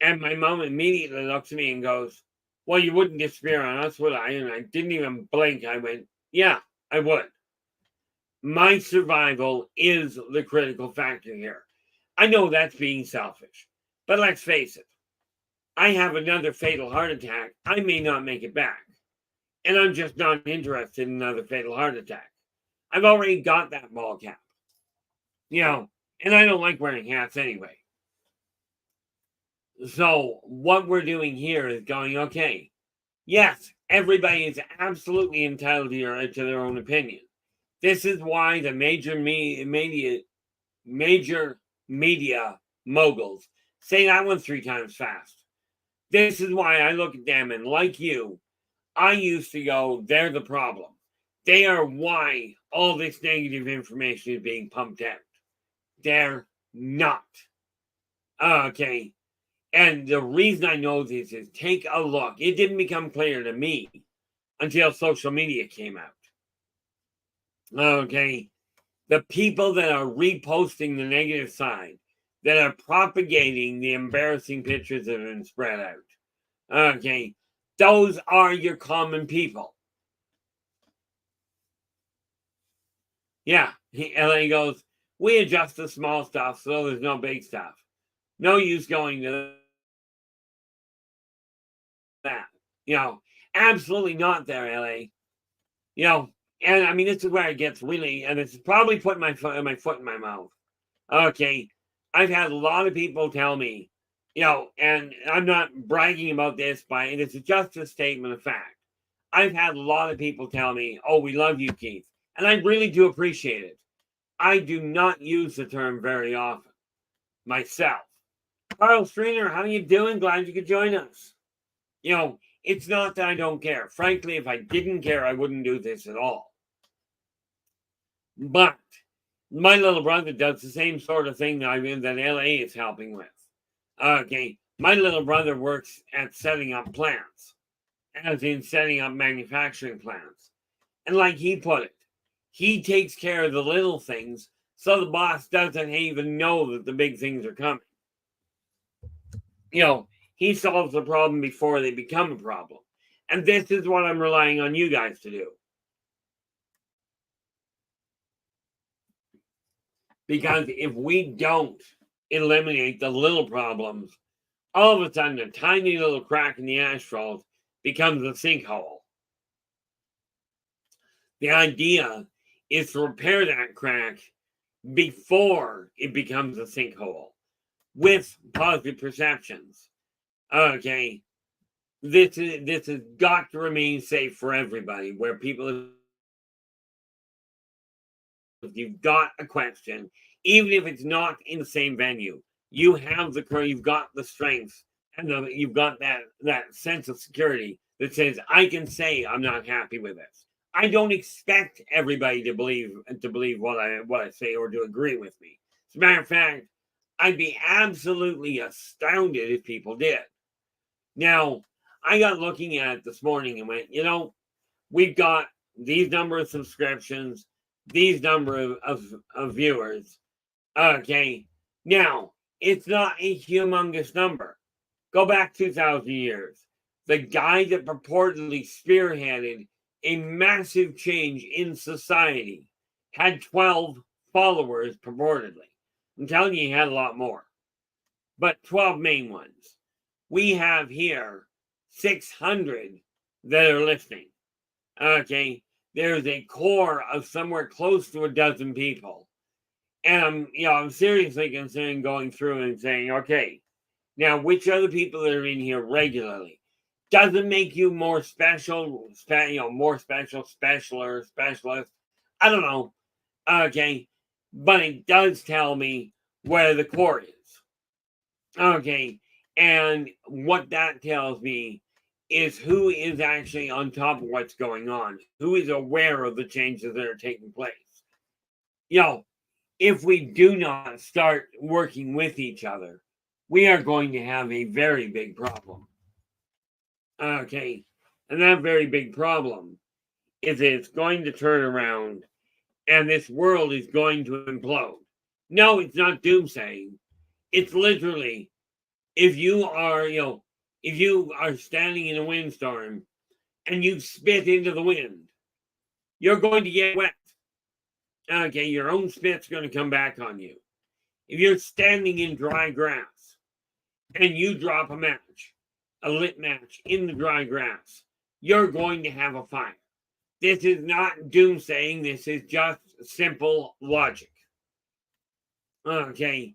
And my mom immediately looks at me and goes, well, you wouldn't disappear on us, would I? And I didn't even blink. I went, yeah, I would. My survival is the critical factor here. I know that's being selfish, but let's face it. I have another fatal heart attack. I may not make it back. And I'm just not interested in another fatal heart attack. I've already got that ball cap. And I don't like wearing hats anyway. So what we're doing here is going, okay, yes, everybody is absolutely entitled to their own opinion. This is why the major media moguls say that one 3 times fast. This is why I look at them and like you, I used to go, they're the problem. They are why all this negative information is being pumped out. They're not. Okay. And the reason I know this is take a look. It didn't become clear to me until social media came out. Okay. The people that are reposting the negative side, that are propagating the embarrassing pictures that have been spread out. Okay. Those are your common people. Yeah. And then he goes, we adjust the small stuff so there's no big stuff. No use going to that. Absolutely not there, LA. And I mean, this is where it gets really, and it's probably putting my foot in my mouth. Okay. I've had a lot of people tell me, and I'm not bragging about this, but it's just a statement of fact. I've had a lot of people tell me, oh, we love you, Keith. And I really do appreciate it. I do not use the term very often myself. Carl Streeter, how you doing? Glad you could join us. It's not that I don't care. Frankly, if I didn't care, I wouldn't do this at all. But my little brother does the same sort of thing that LA is helping with. Okay. My little brother works at setting up plants, as in setting up manufacturing plants. And like he put it, he takes care of the little things so the boss doesn't even know that the big things are coming. He solves the problem before they become a problem. And this is what I'm relying on you guys to do. Because if we don't eliminate the little problems, all of a sudden a tiny little crack in the asphalt becomes a sinkhole. The idea is to repair that crack before it becomes a sinkhole with positive perceptions. Okay, this has got to remain safe for everybody. Where people, if you've got a question, even if it's not in the same venue, you've got the strength, and you've got that sense of security that says, I can say I'm not happy with this. I don't expect everybody to believe what I say or to agree with me. As a matter of fact, I'd be absolutely astounded if people did. Now, I got looking at it this morning and went, we've got these number of subscriptions, these number of viewers. Okay. Now, it's not a humongous number. Go back 2,000 years. The guy that purportedly spearheaded a massive change in society had 12 followers purportedly. I'm telling you, he had a lot more. But 12 main ones. We have here 600 that are listening. Okay. There's a core of somewhere close to a dozen people. And I'm seriously considering going through and saying, okay, now which other people that are in here regularly? Doesn't make you more special, specialist. I don't know. Okay. But it does tell me where the core is. Okay. And what that tells me is who is actually on top of what's going on, who is aware of the changes that are taking place. If we do not start working with each other, we are going to have a very big problem. Okay. And that very big problem is it's going to turn around and this world is going to implode. No, it's not doomsaying. It's literally, if you are standing in a windstorm and you spit into the wind, you're going to get wet. Okay, your own spit's going to come back on you. If you're standing in dry grass and you drop a lit match in the dry grass, you're going to have a fire. This is not doomsaying. This is just simple logic. Okay.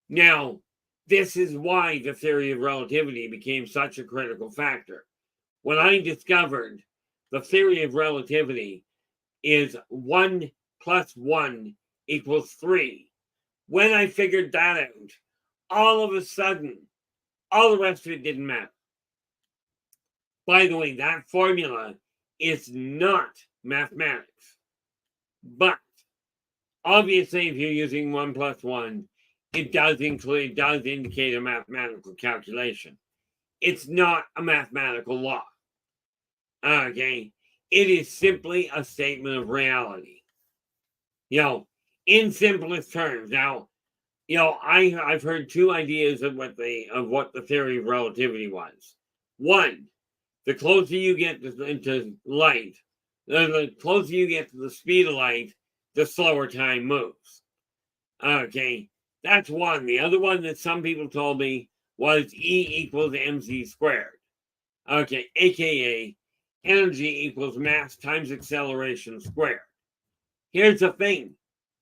Now, this is why the theory of relativity became such a critical factor. When I discovered the theory of relativity is 1 plus 1 equals 3, when I figured that out, all of a sudden, all the rest of it didn't matter. By the way, that formula is not mathematics. But obviously, if you're using 1 plus 1, it does indicate a mathematical calculation. It's not a mathematical law. Okay? It is simply a statement of reality. In simplest terms. Now, I've heard two ideas of what the theory of relativity was. One, the closer you get to light, the closer you get to the speed of light, the slower time moves. Okay, that's one. The other one that some people told me was E equals mc squared. Okay, aka energy equals mass times acceleration squared. Here's the thing.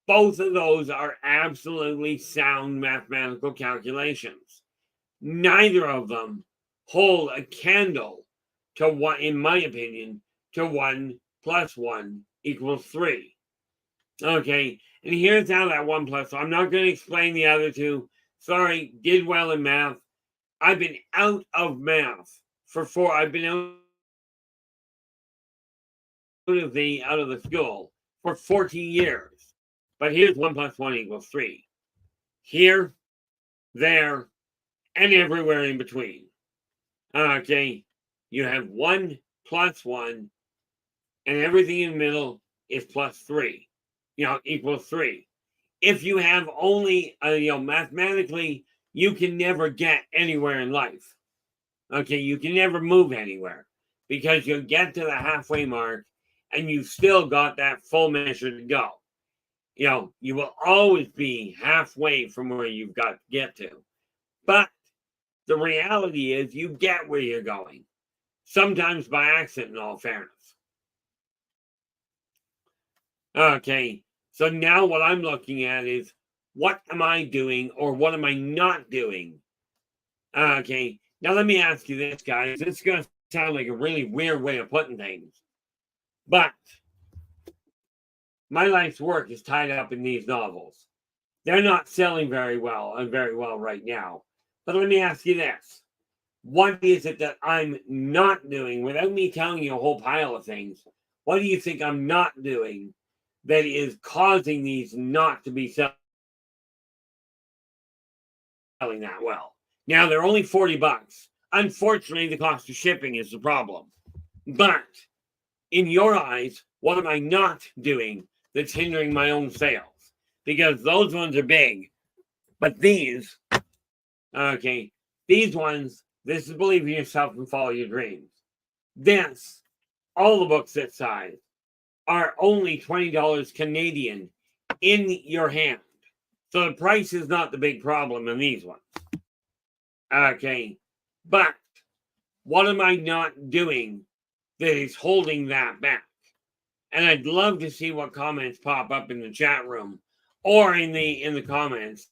Both of those are absolutely sound mathematical calculations. Neither of them hold a candle to one, in my opinion, to 1 plus 1 equals 3. Okay, and here's how that 1 plus 1. I'm not going to explain the other two. Sorry, did well in math. I've been out of math I've been out of the school for 40 years. But here's 1 plus 1 equals 3. Here, there, and everywhere in between. Okay, you have 1 plus 1, and everything in the middle is plus 3. Equals 3. If you have only, mathematically, you can never get anywhere in life. Okay, you can never move anywhere because you'll get to the halfway mark and you've still got that full measure to go. You will always be halfway from where you've got to get to. But the reality is you get where you're going. Sometimes by accident, in all fairness. Okay, so now what I'm looking at is what am I doing or what am I not doing? Okay, now let me ask you this, guys. This is going to sound like a really weird way of putting things. But my life's work is tied up in these novels. They're not selling very well right now. But let me ask you this. What is it that I'm not doing, without me telling you a whole pile of things? What do you think I'm not doing that is causing these not to be selling that well? Now, they're only $40. Unfortunately, the cost of shipping is the problem. But in your eyes, what am I not doing that's hindering my own sales? Because those ones are big. But these, okay, these ones, this is believe in yourself and follow your dreams. This, all the books that size, are only $20 Canadian in your hand. So the price is not the big problem in these ones. Okay, but what am I not doing that is holding that back? And I'd love to see what comments pop up in the chat room or in the comments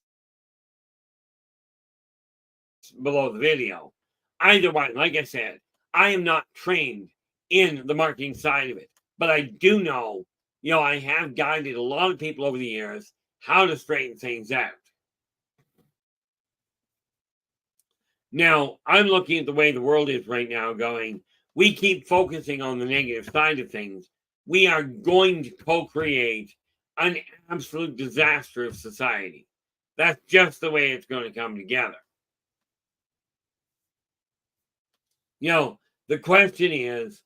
below the video. Either one, like I said, I am not trained in the marketing side of it, but I do know, I have guided a lot of people over the years how to straighten things out. Now, I'm looking at the way the world is right now going, we keep focusing on the negative side of things. We are going to co-create an absolute disaster of society. That's just the way it's going to come together. The question is,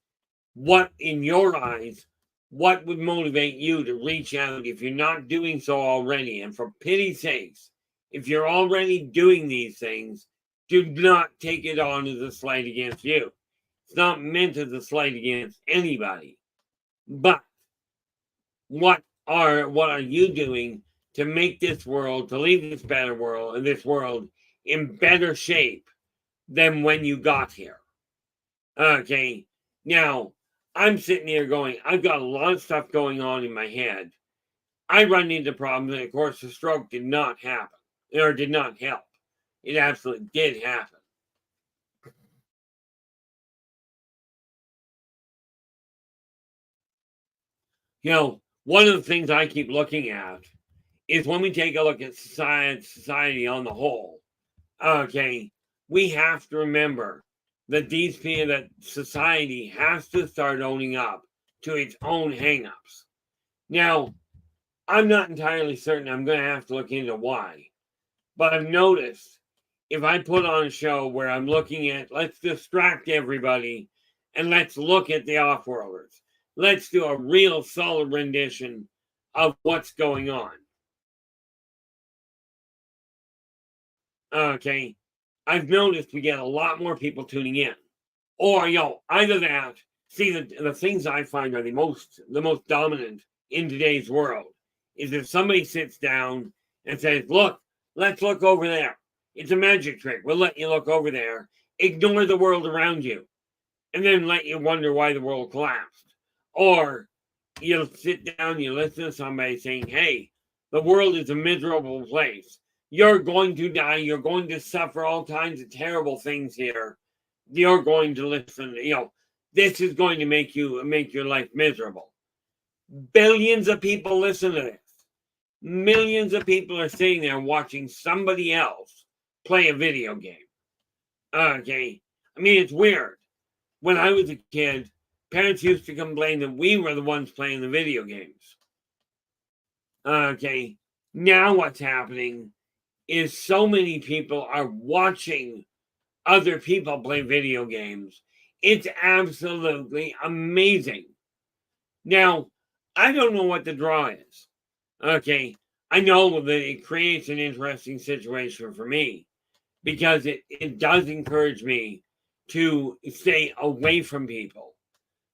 what in your eyes, what would motivate you to reach out if you're not doing so already? And for pity's sakes, if you're already doing these things, do not take it on as a slight against you. It's not meant as a slight against anybody. But what are you doing to make this world, to leave this better world, and this world in better shape than when you got here? Okay, now I'm sitting here going, I've got a lot of stuff going on in my head. I run into problems, and of course, the stroke did not happen, or did not help. It absolutely did happen. One of the things I keep looking at is when we take a look at society on the whole, okay, we have to remember that that society has to start owning up to its own hangups. Now, I'm not entirely certain. I'm going to have to look into why. But I've noticed if I put on a show where I'm looking at, let's distract everybody and let's look at the off-worlders. Let's do a real solid rendition of what's going on. Okay, I've noticed we get a lot more people tuning in. Or, either that, see, the things I find are the most dominant in today's world is if somebody sits down and says, look, let's look over there. It's a magic trick. We'll let you look over there. Ignore the world around you. And then let you wonder why the world collapsed. Or you'll sit down, you listen to somebody saying, hey, the world is a miserable place. You're going to die. You're going to suffer all kinds of terrible things here. You're going to listen. This is going to make your life miserable. Billions of people listen to this. Millions of people are sitting there watching somebody else play a video game. Okay. I mean, it's weird. When I was a kid, parents used to complain that we were the ones playing the video games. Okay. Now what's happening is so many people are watching other people play video games. It's absolutely amazing. Now, I don't know what the draw is. Okay. I know that it creates an interesting situation for me because it does encourage me to stay away from people.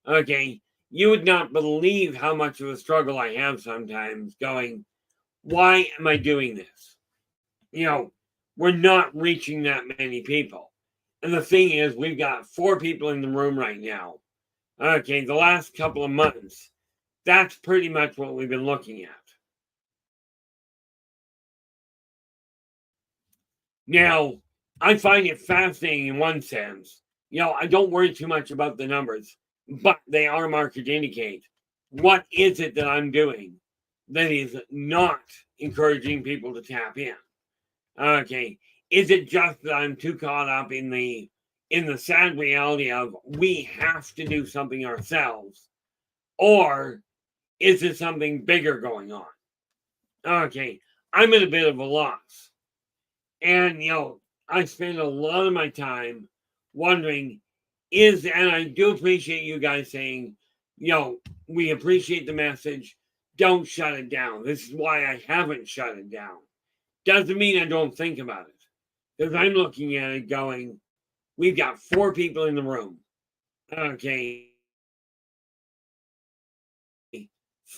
Okay. You would not believe how much of a struggle I have sometimes going, why am I doing this? We're not reaching that many people. And the thing is, we've got 4 people in the room right now. Okay, the last couple of months, that's pretty much what we've been looking at. Now, I find it fascinating in one sense. I don't worry too much about the numbers, but they are marked to indicate what is it that I'm doing that is not encouraging people to tap in. Okay, is it just that I'm too caught up in the sad reality of we have to do something ourselves, or is it something bigger going on? Okay, I'm at a bit of a loss. And, I spend a lot of my time wondering and I do appreciate you guys saying, we appreciate the message. Don't shut it down. This is why I haven't shut it down. Doesn't mean I don't think about it. Because I'm looking at it going, we've got 4 people in the room. Okay.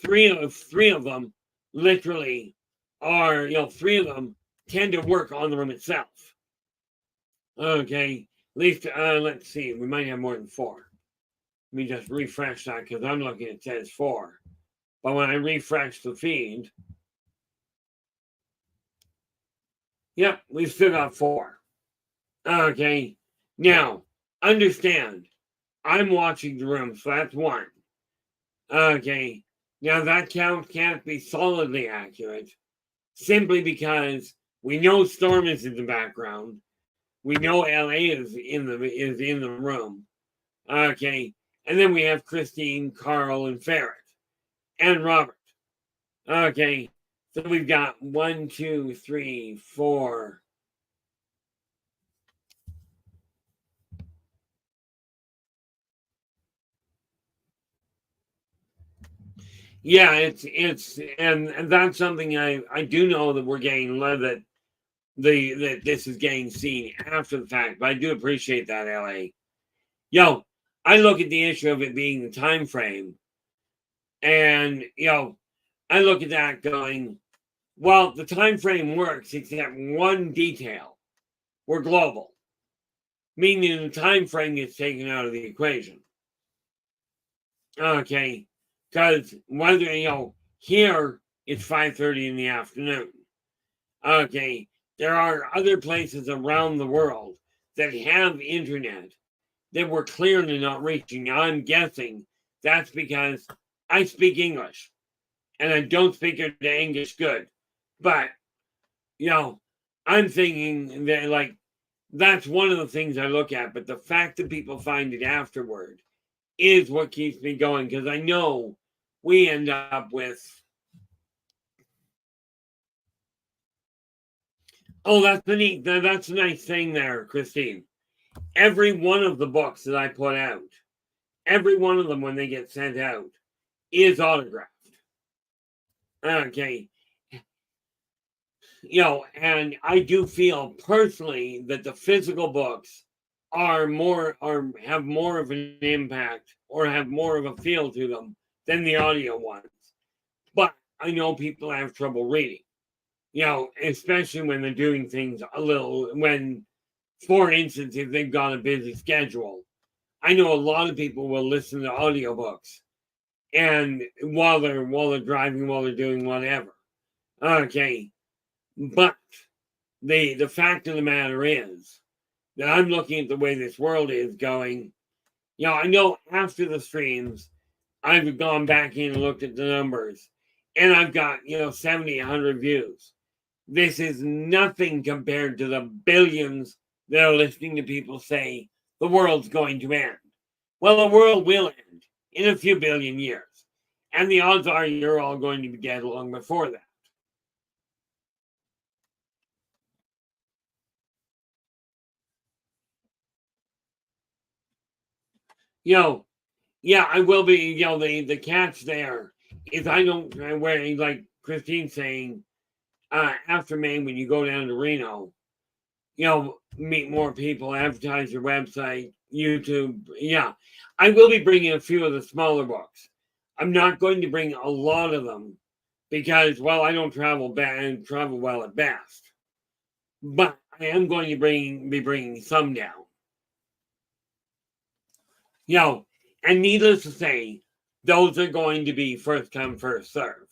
Three of them literally are, 3 of them tend to work on the room itself. Okay. At least, let's see. We might have more than 4. Let me just refresh that because I'm looking, it says 4. But when I refresh the feed, yep, we've still got 4. Okay. Now, understand, I'm watching the room, so that's 1. Okay. Now, that count can't be solidly accurate simply because we know Storm is in the background. We know LA is in the room. Okay. And then we have Christine, Carl, and Ferret, and Robert. Okay. So we've got 1, 2, 3, 4. Yeah, it's and that's something I do know that we're getting that this is getting seen after the fact, but I do appreciate that, LA. I look at the issue of it being the time frame, and I look at that going, well, the time frame works except one detail. We're global, meaning the time frame gets taken out of the equation. Okay. Because whether, here it's 5:30 in the afternoon. Okay. There are other places around the world that have internet that we're clearly not reaching. Now, I'm guessing that's because I speak English and I don't speak it English good. But, I'm thinking that, that's one of the things I look at. But the fact that people find it afterward is what keeps me going, because I know we end up with, that's a nice thing there, Christine. Every one of the books that I put out, every one of them when they get sent out, is autographed. Okay. And I do feel personally that the physical books have more of an impact or have more of a feel to them than the audio ones. But I know people have trouble reading, especially when they're doing things for instance, if they've got a busy schedule. I know a lot of people will listen to audiobooks and while they're driving, while they're doing whatever. Okay. But the fact of the matter is that I'm looking at the way this world is going. I know after the streams, I've gone back in and looked at the numbers, and I've got 70, 100 views. This is nothing compared to the billions that are listening to people say the world's going to end. Well, the world will end in a few billion years, and the odds are you're all going to be dead long before that. Yeah, I will be. The catch there is I don't wear, like Christine's saying, after May, when you go down to Reno, meet more people, advertise your website, YouTube. Yeah, I will be bringing a few of the smaller books. I'm not going to bring a lot of them because, well, I don't travel well at best. But I am going to be bringing some down. And needless to say, those are going to be first come, first serve.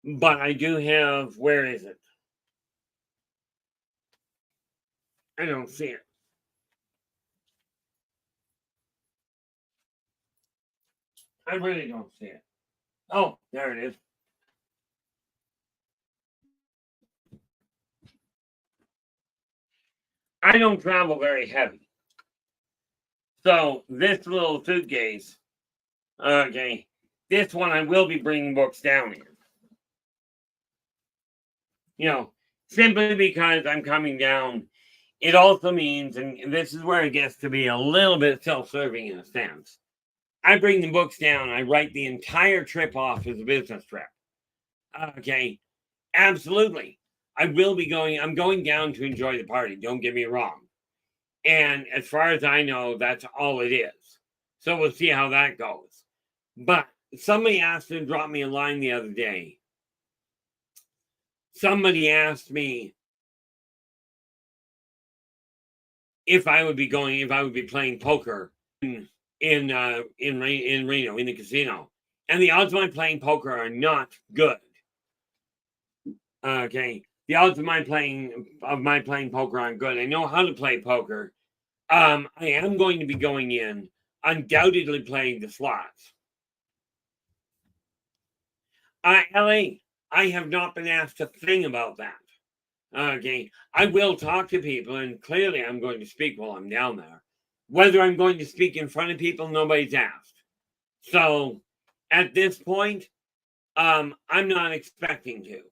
But I do have, where is it? I don't see it. I really don't see it. Oh, there it is. I don't travel very heavy. So this little suitcase, okay, this one I will be bringing books down in. Simply because I'm coming down it also means, and this is where it gets to be a little bit self-serving in a sense, I bring the books down, I write the entire trip off as a business trip. Okay, absolutely. I'm going down to enjoy the party, don't get me wrong. And as far as I know, that's all it is. So we'll see how that goes. But somebody asked to drop me a line the other day. Somebody asked me if I would be playing poker in Reno, in the casino. And the odds of my playing poker are not good. Okay. The odds of my playing poker aren't good. I know how to play poker. I am going to be going in, undoubtedly playing the slots. LA, I have not been asked a thing about that. Okay. I will talk to people, and clearly I'm going to speak while I'm down there. Whether I'm going to speak in front of people, nobody's asked. So at this point, I'm not expecting to.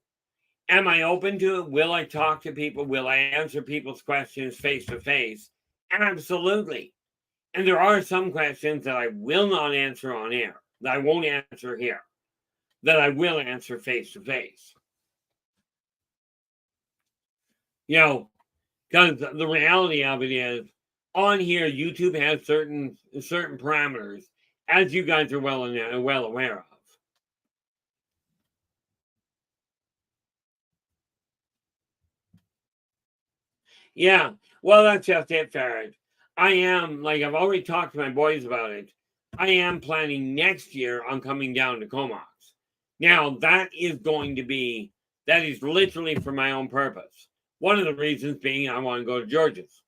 Am I open to it? Will I talk to people? Will I answer people's questions face to face? Absolutely. And there are some questions that I will not answer on air, that I won't answer here, that I will answer face to face. You know, because the reality of it is, on here, YouTube has certain parameters, as you guys are well aware of. Yeah, well, that's just it, Farrad. I am, like I've already talked to my boys about it, I am planning next year on coming down to Comox. Now, that is literally for my own purpose. One of the reasons being I want to go to George's.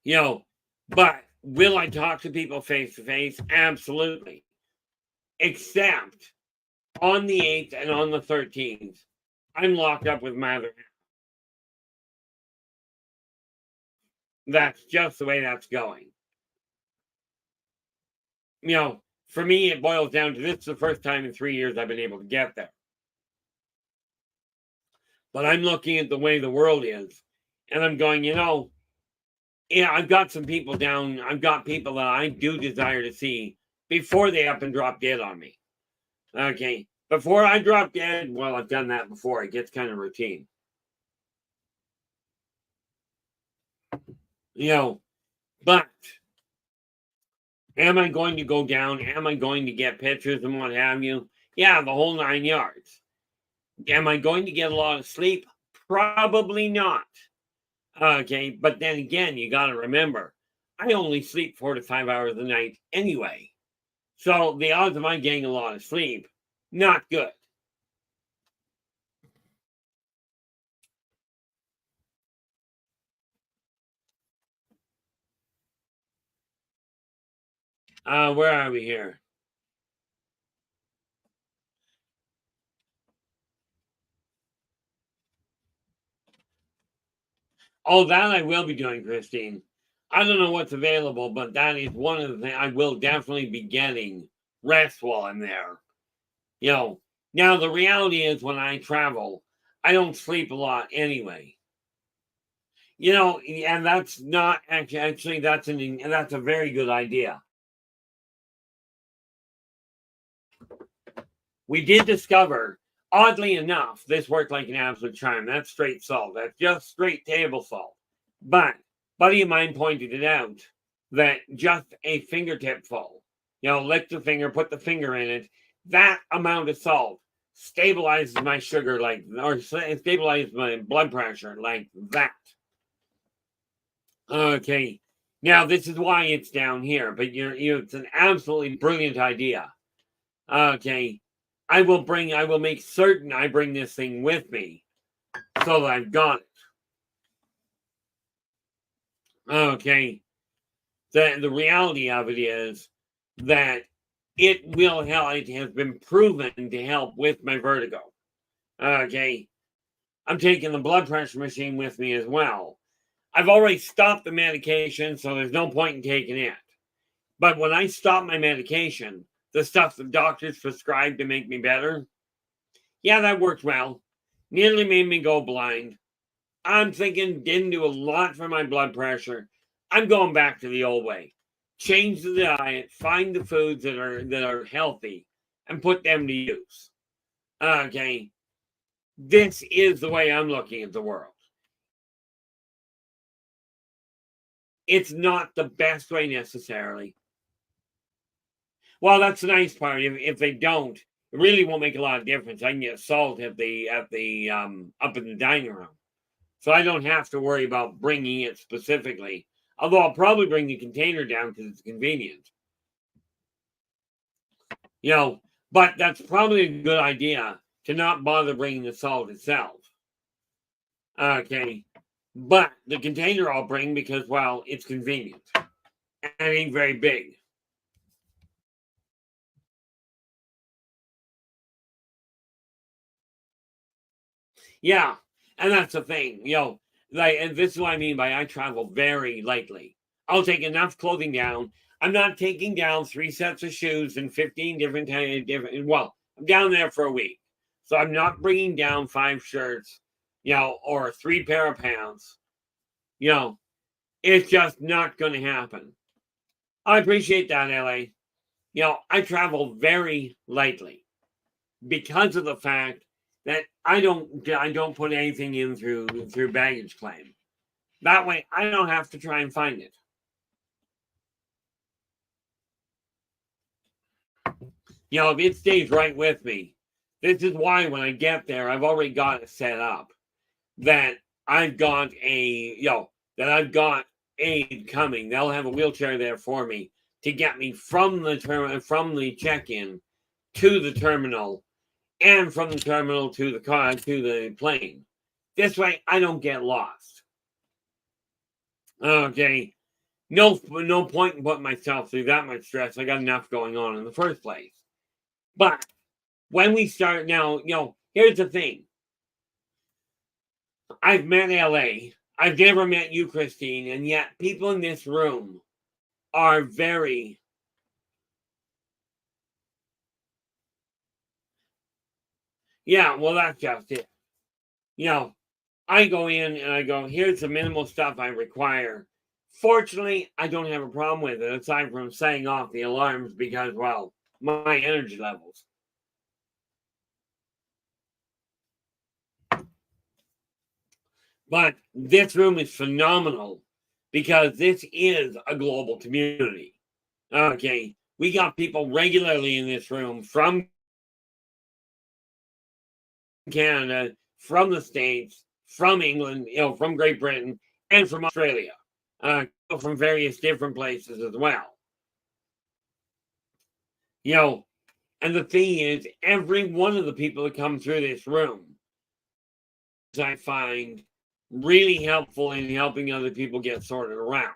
You know, but will I talk to people face to face? Absolutely. Except on the 8th and on the 13th, I'm locked up with my other half. That's just the way that's going. You know, for me, it boils down to this is the first time in 3 years I've been able to get there. But I'm looking at the way the world is, and I'm going, yeah, I've got some people down. I've got people that I do desire to see before they up and drop dead on me. Okay. Before I drop dead, well, I've done that before. It gets kind of routine. But am I going to go down? Am I going to get pictures and what have you? Yeah, the whole 9 yards. Am I going to get a lot of sleep? Probably not. Okay, but then again, you got to remember, I only sleep 4 to 5 hours a night anyway. So the odds of my getting a lot of sleep, not good. Where are we here? Oh, that I will be doing, Christine. I don't know what's available, but that is one of the things I will definitely be getting rest while I'm there. Now the reality is when I travel, I don't sleep a lot anyway. And that's not actually that's a very good idea. We did discover, oddly enough, this worked like an absolute charm. That's straight salt. That's just straight table salt. But buddy of mine pointed it out that just a fingertip full, lick the finger, put the finger in it, that amount of salt stabilizes my sugar or stabilizes my blood pressure like that. Okay. Now, this is why it's down here, but it's an absolutely brilliant idea. Okay. I will make certain I bring this thing with me so that I've got it. Okay. The reality of it is that it will help. It has been proven to help with my vertigo. Okay. I'm taking the blood pressure machine with me as well. I've already stopped the medication, so there's no point in taking it. But when I stop my medication, the stuff the doctors prescribed to make me better, yeah, that works well. Nearly made me go blind. I'm thinking didn't do a lot for my blood pressure. I'm going back to the old way. Change the diet, find the foods that are healthy, and put them to use. Okay. This is the way I'm looking at the world. It's not the best way necessarily. Well, that's the nice part. If they don't, it really won't make a lot of difference. I can get salt at the up in the dining room, so I don't have to worry about bringing it specifically. Although I'll probably bring the container down because it's convenient. But that's probably a good idea to not bother bringing the salt itself. Okay, but the container I'll bring because, well, it's convenient and it ain't very big. Yeah, and that's the thing, and this is what I mean by I travel very lightly. I'll take enough clothing down. I'm not taking down 3 sets of shoes and 15 different. Well, I'm down there for a week, so I'm not bringing down 5 shirts, or 3 pair of pants. It's just not going to happen. I appreciate that, LA. I travel very lightly because of the fact that I don't put anything in through baggage claim. That way I don't have to try and find it. If it stays right with me, this is why when I get there, I've already got it set up that I've got aid coming. They'll have a wheelchair there for me to get me from the check-in to the terminal, and from the terminal to the car to the plane. This way, I don't get lost. Okay, no point in putting myself through that much stress. I got enough going on in the first place. But when we start now, here's the thing. I've met LA. I've never met you, Christine, and yet people in this room are very. Yeah, well, that's just it. I go in and I go, here's the minimal stuff I require. Fortunately, I don't have a problem with it, aside from setting off the alarms because, well, my energy levels. But this room is phenomenal because this is a global community. Okay, we got people regularly in this room from Canada, from the States, from England, from Great Britain, and from Australia, from various different places as well. And the thing is, every one of the people that come through this room, I find really helpful in helping other people get sorted around,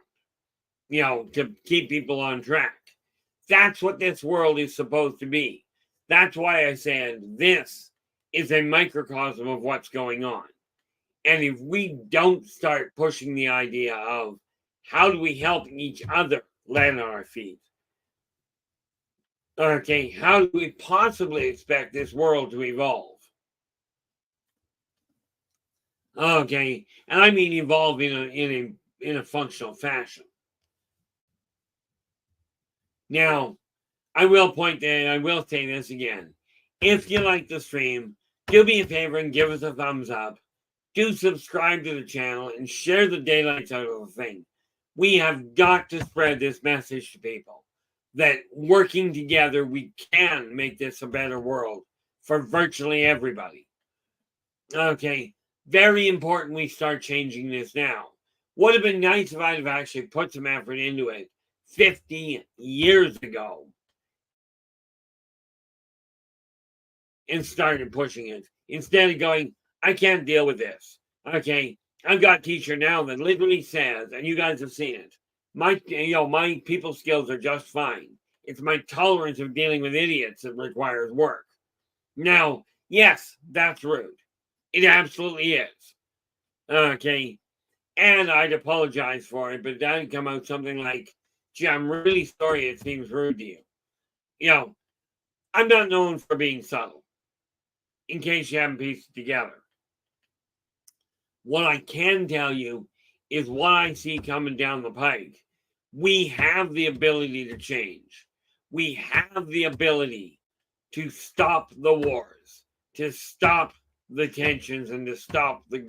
to keep people on track. That's what this world is supposed to be. That's why I said this is a microcosm of what's going on. And if we don't start pushing the idea of how do we help each other land on our feet, okay, how do we possibly expect this world to evolve? Okay, and I mean evolve in a functional fashion. Now, I will say this again. If you like the stream, do me a favor and give us a thumbs up. Do subscribe to the channel and share the daylights out of the thing. We have got to spread this message to people that working together, we can make this a better world for virtually everybody. Okay, very important we start changing this now. Would have been nice if I'd have actually put some effort into it 50 years ago and started pushing it instead of going, I can't deal with this. Okay, I've got a teacher now that literally says, and you guys have seen it, my people skills are just fine. It's my tolerance of dealing with idiots that requires work. Now, yes, that's rude. It absolutely is. Okay, and I'd apologize for it, but that'd come out something like, gee, I'm really sorry it seems rude to you. I'm not known for being subtle, in case you haven't pieced it together. What I can tell you is what I see coming down the pike. We have the ability to change. We have the ability to stop the wars, to stop the tensions, and to stop the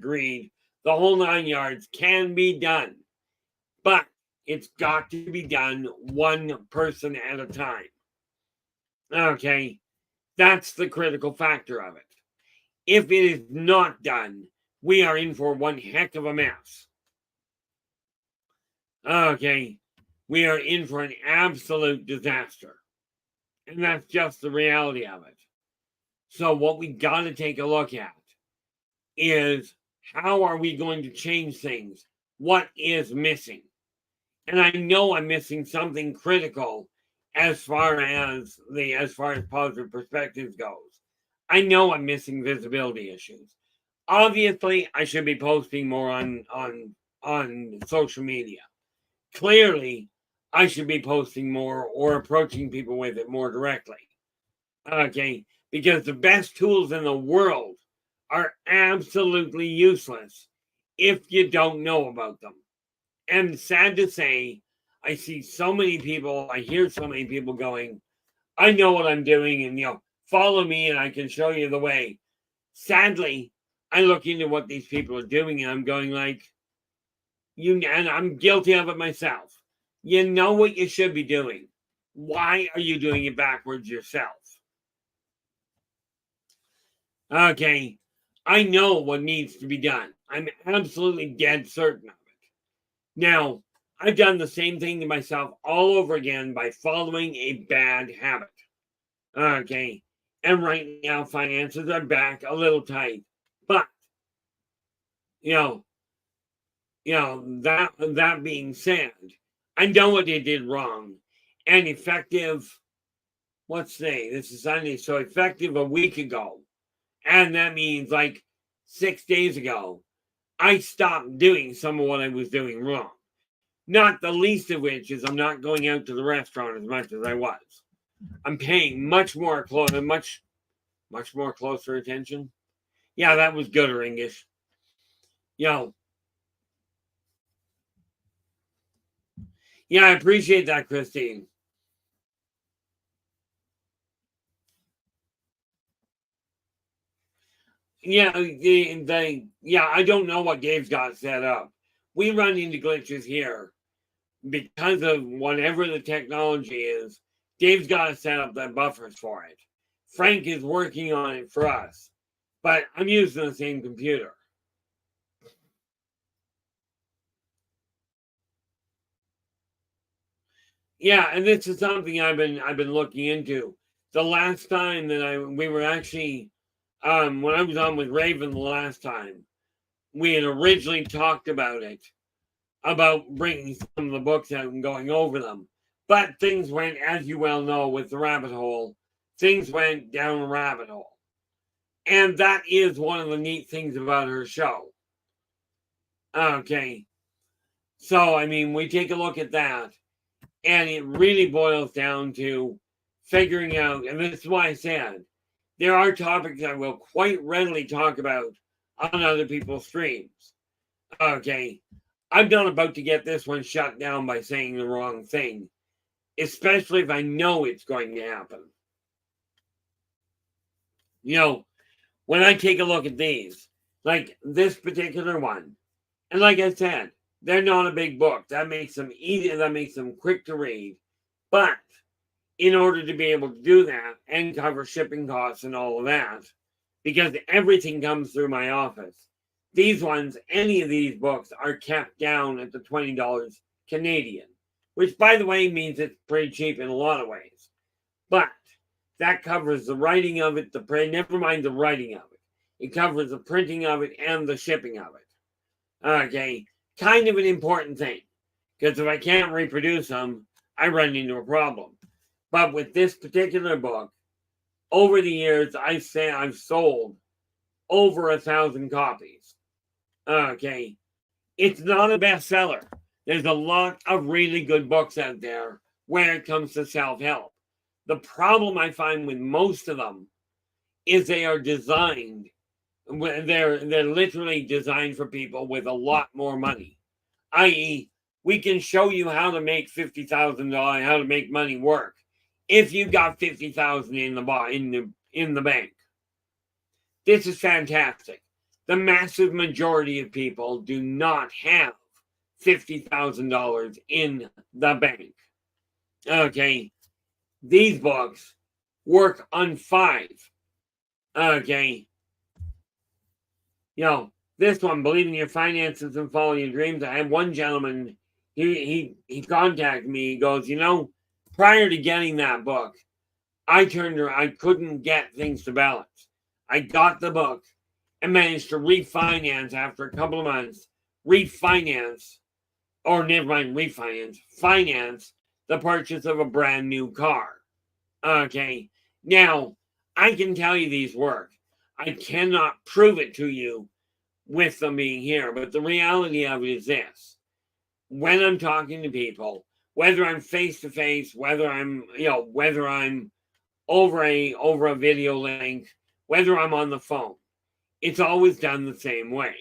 greed. The whole 9 yards can be done, but it's got to be done one person at a time. Okay, that's the critical factor of it. If it is not done, we are in for one heck of a mess. Okay, we are in for an absolute disaster. And that's just the reality of it. So what we got to take a look at is, how are we going to change things? What is missing? And I know I'm missing something critical as far as positive perspectives goes. I know I'm missing visibility issues. Obviously, I should be posting more on social media. Clearly, I should be posting more or approaching people with it more directly. Okay, because the best tools in the world are absolutely useless if you don't know about them. And sad to say, I see so many people, I hear so many people going, I know what I'm doing, and follow me and I can show you the way. Sadly, I look into what these people are doing and I'm going like, and I'm guilty of it myself. You know what you should be doing. Why are you doing it backwards yourself? Okay, I know what needs to be done. I'm absolutely dead certain of it. Now, I've done the same thing to myself all over again by following a bad habit. Okay, and right now finances are back a little tight. But, that being said, I know what they did wrong. And effective, let's say, this is Sunday, so effective a week ago, and that means like 6 days ago, I stopped doing some of what I was doing wrong. Not the least of which is I'm not going out to the restaurant as much as I was. I'm paying much more closer attention. Yeah, that was good, English. Yeah, I appreciate that, Christine. Yeah, I don't know what Dave's got set up. We run into glitches here because of whatever the technology is. Dave's got to set up that buffers for it. Frank is working on it for us, but I'm using the same computer. Yeah, and this is something I've been looking into. The last time that we were actually when I was on with Raven the last time, we had originally talked about it, about bringing some of the books out and going over them. But things went, as you well know, with the rabbit hole, things went down a rabbit hole. And that is one of the neat things about her show. Okay. So, I mean, we take a look at that, and it really boils down to figuring out, and this is why I said, there are topics I will quite readily talk about on other people's streams. Okay. I'm not about to get this one shut down by saying the wrong thing, especially if I know it's going to happen. When I take a look at these, like this particular one, and like I said, they're not a big book. That makes them easy, that makes them quick to read. But in order to be able to do that and cover shipping costs and all of that, because everything comes through my office, these ones, any of these books are kept down at the $20 Canadian, which, by the way, means it's pretty cheap in a lot of ways. But that covers the writing of it, never mind the writing of it. It covers the printing of it and the shipping of it. Okay, kind of an important thing, because if I can't reproduce them, I run into a problem. But with this particular book, over the years, I've sold over 1,000 copies. Okay, it's not a bestseller. There's a lot of really good books out there when it comes to self-help. The problem I find with most of them is they are designed They're literally designed for people with a lot more money. I.e., we can show you how to make $50,000, how to make money work, if you got $50,000 in the bank. This is fantastic. The massive majority of people do not have $50,000 in the bank. Okay, these books work on 5. Okay, this one, Believe in Your Finances and Follow Your Dreams. I had one gentleman, he contacted me. He goes, prior to getting that book, I couldn't get things to balance. I got the book and managed to refinance after a couple of months, finance the purchase of a brand new car. Okay, now I can tell you these work. I cannot prove it to you with them being here, but the reality of it is this: when I'm talking to people, whether I'm face to face, whether I'm over a video link, whether I'm on the phone, it's always done the same way.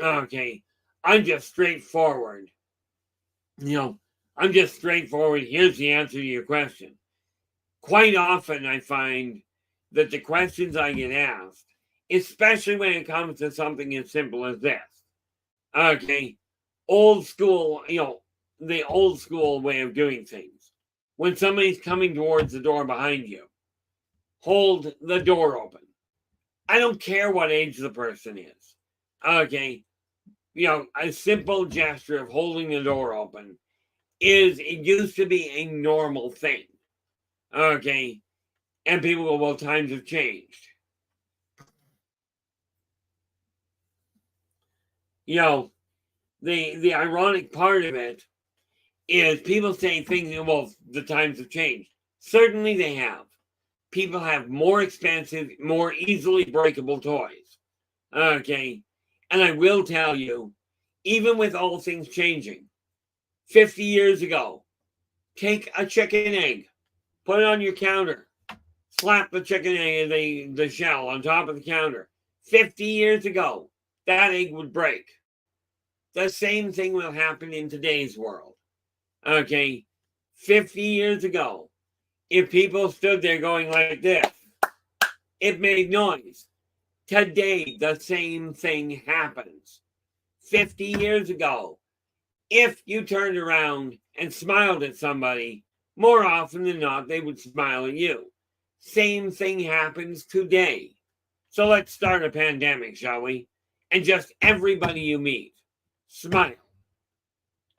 Okay, I'm just straightforward. I'm just straightforward. Here's the answer to your question. Quite often I find that the questions I get asked, especially when it comes to something as simple as this, okay, old school, the old school way of doing things. When somebody's coming towards the door behind you, hold the door open. I don't care what age the person is. Okay, a simple gesture of holding the door open it used to be a normal thing. Okay, and people go, well, times have changed. The ironic part of it is people say things, well, the times have changed. Certainly they have. People have more expensive, more easily breakable toys. Okay, and I will tell you, even with all things changing, 50 years ago, take a chicken egg, put it on your counter, slap the chicken egg, the shell on top of the counter. 50 years ago, that egg would break. The same thing will happen in today's world. Okay, 50 years ago, if people stood there going like this, it made noise. Today, the same thing happens. 50 years ago, if you turned around and smiled at somebody, more often than not, they would smile at you. Same thing happens today. So let's start a pandemic, shall we? And just everybody you meet, smile.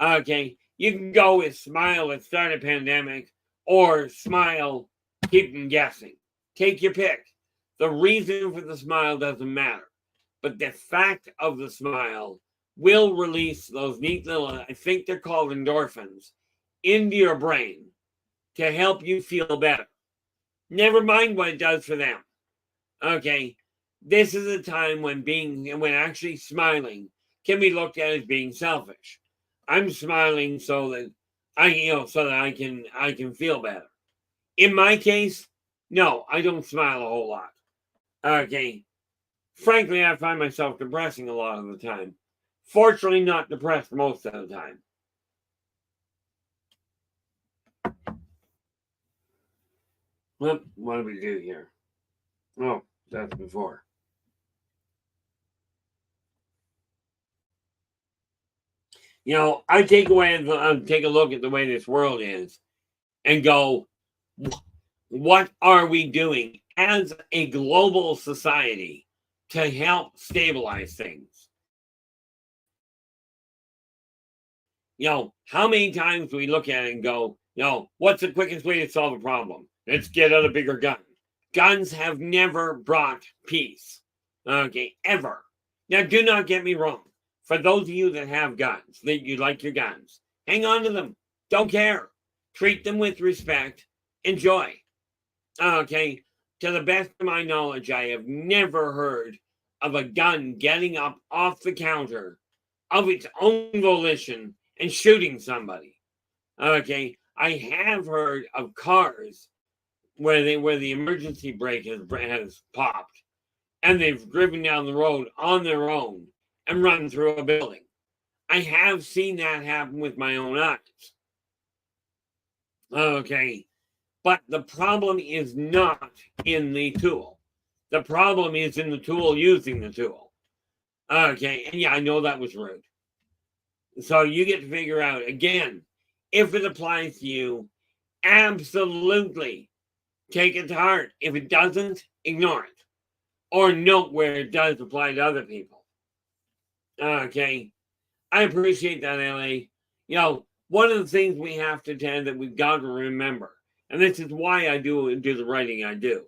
Okay, you can go with smile, let's start a pandemic, or smile, keep them guessing. Take your pick. The reason for the smile doesn't matter, but the fact of the smile will release those neat little, I think they're called endorphins, into your brain to help you feel better. Never mind what it does for them. Okay, this is a time when actually smiling can be looked at as being selfish. I'm smiling so that I can feel better. In my case, no, I don't smile a whole lot. Okay, frankly, I find myself depressing a lot of the time. Fortunately, not depressed most of the time. What do we do here? Oh, that's before. I take a look at the way this world is and go, what are we doing as a global society to help stabilize things? How many times do we look at it and go, what's the quickest way to solve a problem? Let's get out a bigger gun. Guns have never brought peace. Okay, ever. Now, do not get me wrong. For those of you that have guns, that you like your guns, hang on to them. Don't care. Treat them with respect. Enjoy. Okay, to the best of my knowledge, I have never heard of a gun getting up off the counter of its own volition and shooting somebody. Okay, I have heard of cars where the emergency brake has popped and they've driven down the road on their own and run through a building. I have seen that happen with my own eyes. Okay. But the problem is not in the tool. The problem is in the tool using the tool. Okay. And yeah, I know that was rude. So you get to figure out, again, if it applies to you, absolutely take it to heart. If it doesn't, ignore it. Or note where it does apply to other people. Okay. I appreciate that, LA. One of the things we have to tend that we've got to remember, and this is why I do the writing I do.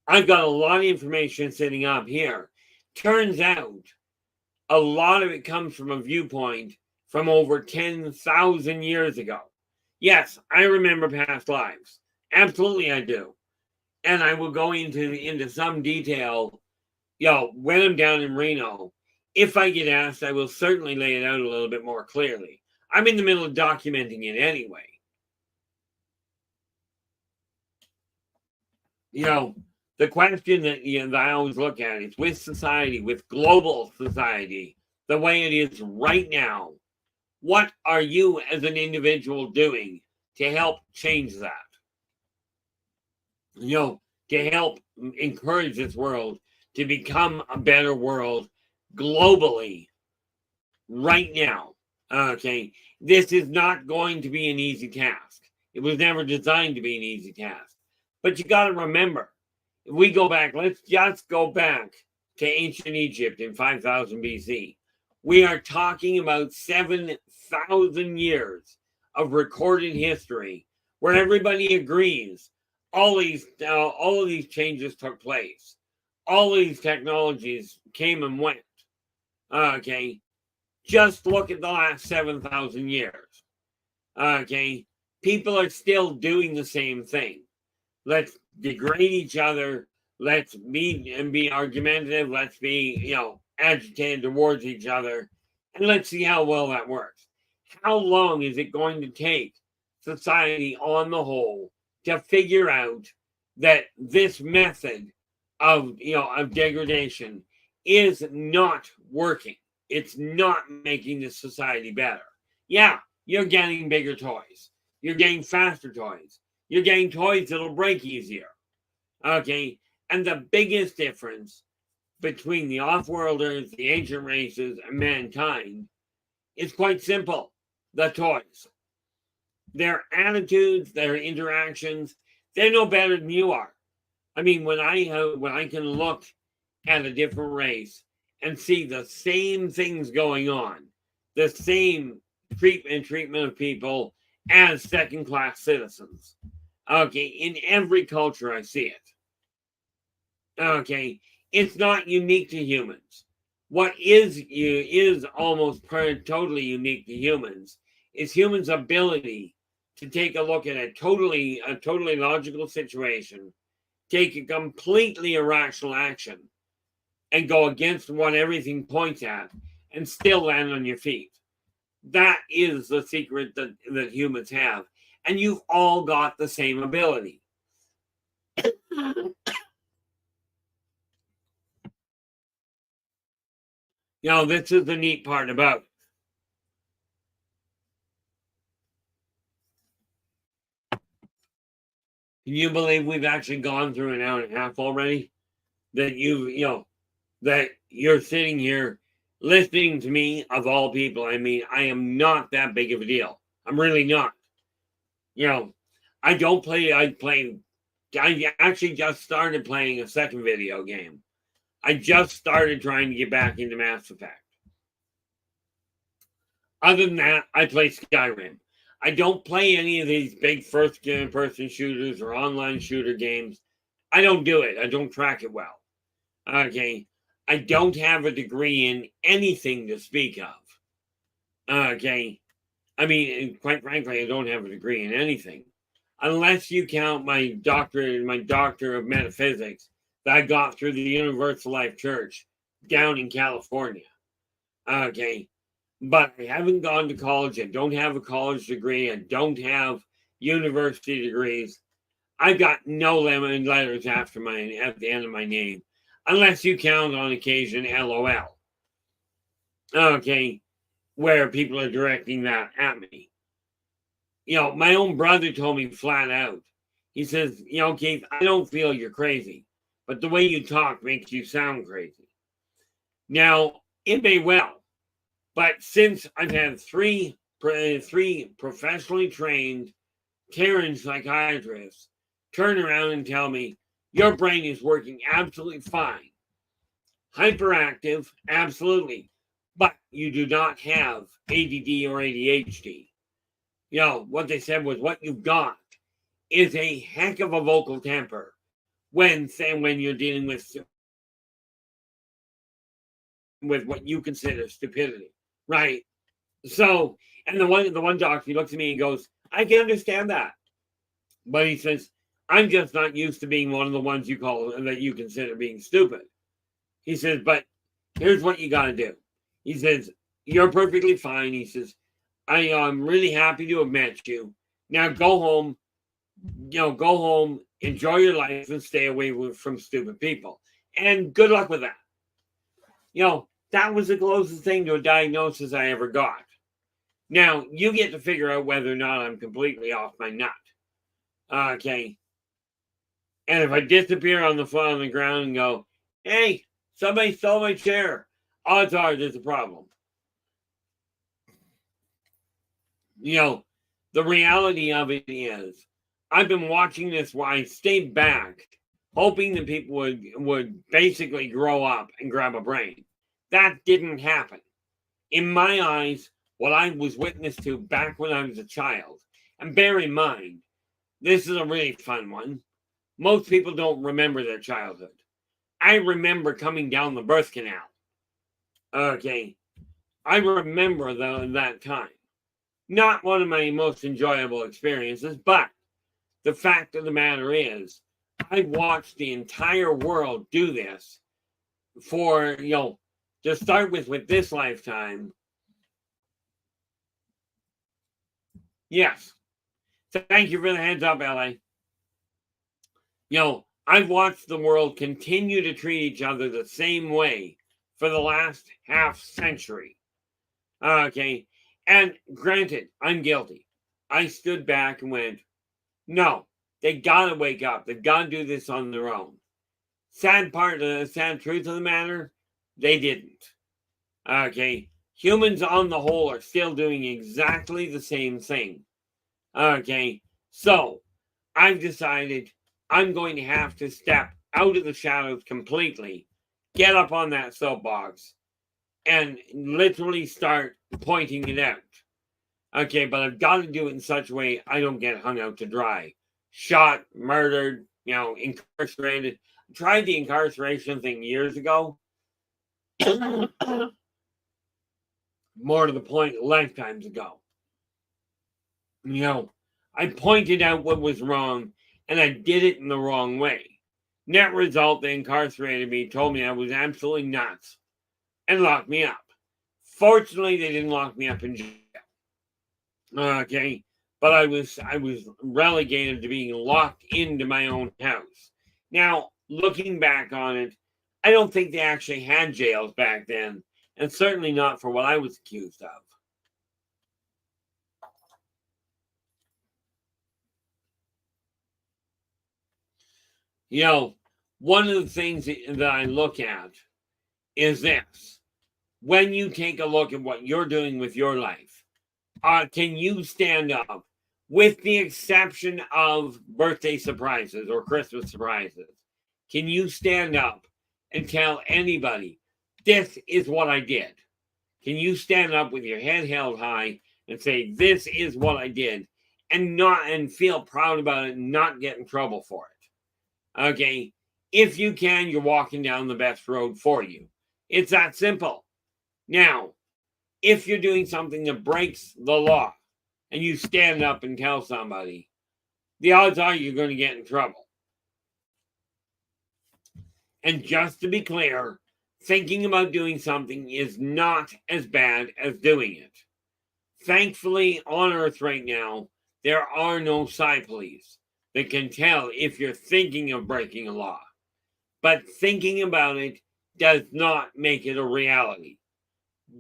I've got a lot of information sitting up here. Turns out a lot of it comes from a viewpoint from over 10,000 years ago. Yes, I remember past lives. Absolutely, I do. And I will go into some detail, when I'm down in Reno. If I get asked, I will certainly lay it out a little bit more clearly. I'm in the middle of documenting it anyway. The question that I always look at is with society, with global society, the way it is right now, what are you as an individual doing to help change that? To help encourage this world to become a better world globally right now. Okay. This is not going to be an easy task. It was never designed to be an easy task. But you got to remember, if we go back, let's just go back to ancient Egypt in 5000 BC. We are talking about 7,000 years of recorded history where everybody agrees all of these changes took place. All of these technologies came and went. Okay. Just look at the last 7,000 years. Okay. People are still doing the same thing. Let's degrade each other. Let's be argumentative. Let's be, agitated towards each other. And let's see how well that works. How long is it going to take society on the whole to figure out that this method of degradation is not working? It's not making the society better. Yeah, you're getting bigger toys. You're getting faster toys. You're getting toys that'll break easier. Okay, and the biggest difference between the off-worlders, the ancient races, and mankind is quite simple. The toys. Their attitudes, their interactions, they're no better than you are. I mean, when I can look at a different race and see the same things going on, the same treatment of people as second-class citizens. Okay, in every culture I see it. Okay, it's not unique to humans. What is almost totally unique to humans is humans' ability to take a look at a totally logical situation, take a completely irrational action, and go against what everything points at, and still land on your feet. That is the secret that humans have. And you've all got the same ability. This is the neat part about it. Can you believe we've actually gone through an hour and a half already? That that you're sitting here listening to me, of all people. I mean, I am not that big of a deal. I'm really not. I don't play. I actually just started playing a second video game. I just started trying to get back into Mass Effect. Other than that, I play Skyrim. I don't play any of these big first-person shooters or online shooter games. I don't do it. I don't track it well. Okay. I don't have a degree in anything to speak of. Okay. I mean, quite frankly, I don't have a degree in anything. Unless you count my doctor of metaphysics that I got through the Universal Life Church down in California. Okay. But I haven't gone to college. I don't have a college degree. I don't have university degrees. I've got no letters at the end of my name, unless you count on occasion LOL. Okay, where people are directing that at me. My own brother told me flat out. He says, Keith, I don't feel you're crazy, but the way you talk makes you sound crazy. Now, it may well, but since I've had three professionally trained Karen psychiatrists turn around and tell me your brain is working absolutely fine, hyperactive, absolutely, but you do not have ADD or ADHD. What they said was what you've got is a heck of a vocal temper when you're dealing with what you consider stupidity, right? So, and the one doctor, he looks at me and goes, I can understand that. But he says, I'm just not used to being one of the ones that you consider being stupid. He says, but here's what you got to do. He says, you're perfectly fine. He says, I am really happy to have met you. Now go home, enjoy your life and stay away from stupid people. And good luck with that. That was the closest thing to a diagnosis I ever got. Now, you get to figure out whether or not I'm completely off my nut. Okay. And if I disappear on the ground and go, hey, somebody stole my chair, odds are there's a problem. The reality of it is, I've been watching this while I stayed back, hoping that people would basically grow up and grab a brain. That didn't happen. In my eyes, what I was witness to back when I was a child, and bear in mind, this is a really fun one. Most people don't remember their childhood. I remember coming down the birth canal. Okay. I remember that time. Not one of my most enjoyable experiences, but the fact of the matter is, I watched the entire world do this for, to start with this lifetime. Yes. Thank you for the heads up, LA. I've watched the world continue to treat each other the same way for the last half century. Okay. And granted, I'm guilty. I stood back and went, no, they got to wake up. They've got to do this on their own. Sad truth of the matter, they didn't. Okay. Humans on the whole are still doing exactly the same thing. Okay. So I've decided I'm going to have to step out of the shadows completely, get up on that soapbox, and literally start pointing it out. Okay, but I've got to do it in such a way I don't get hung out to dry. Shot, murdered, incarcerated. I tried the incarceration thing years ago. More to the point, lifetimes ago. I pointed out what was wrong, and I did it in the wrong way. Net result, they incarcerated me, told me I was absolutely nuts, and locked me up. Fortunately, they didn't lock me up in jail. Okay, but I was relegated to being locked into my own house. Now, looking back on it, I don't think they actually had jails back then, and certainly not for what I was accused of. One of the things that I look at is this. When you take a look at what you're doing with your life, can you stand up, with the exception of birthday surprises or Christmas surprises, can you stand up and tell anybody, this is what I did? Can you stand up with your head held high and say, this is what I did, and feel proud about it and not get in trouble for it? Okay, if you can, you're walking down the best road for you. It's that simple. Now, if you're doing something that breaks the law and you stand up and tell somebody, the odds are you're going to get in trouble. And just to be clear, thinking about doing something is not as bad as doing it. Thankfully, on Earth right now, there are no police. that can tell if you're thinking of breaking a law. But thinking about it does not make it a reality.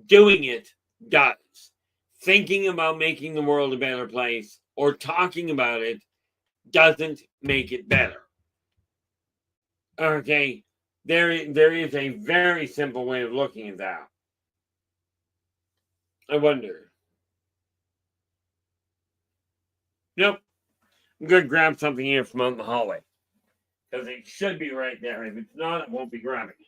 Doing it does. Thinking about making the world a better place or talking about it doesn't make it better. Okay, there is a very simple way of looking at that. I wonder. Nope. I'm going to grab something here from out in the hallway. Because it should be right there. If it's not, I won't be grabbing it.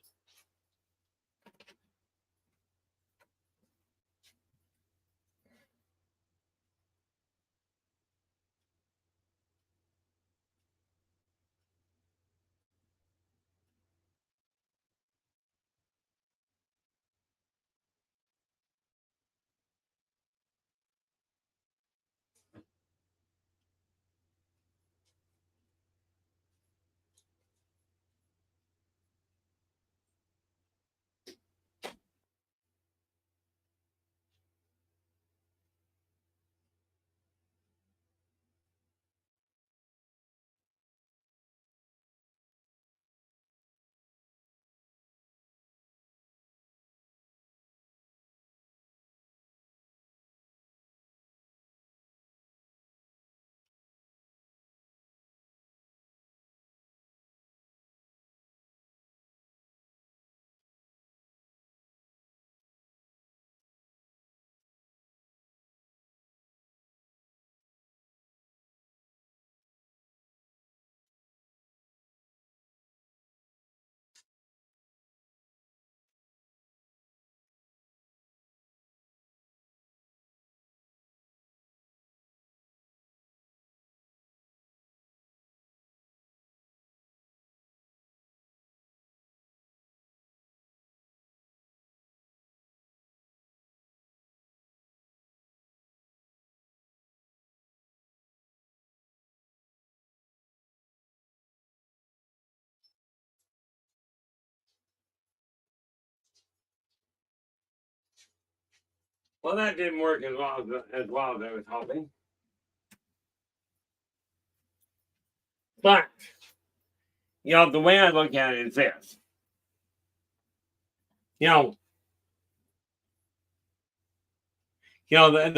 Well, that didn't work as well as I was hoping. But, the way I look at it is this. The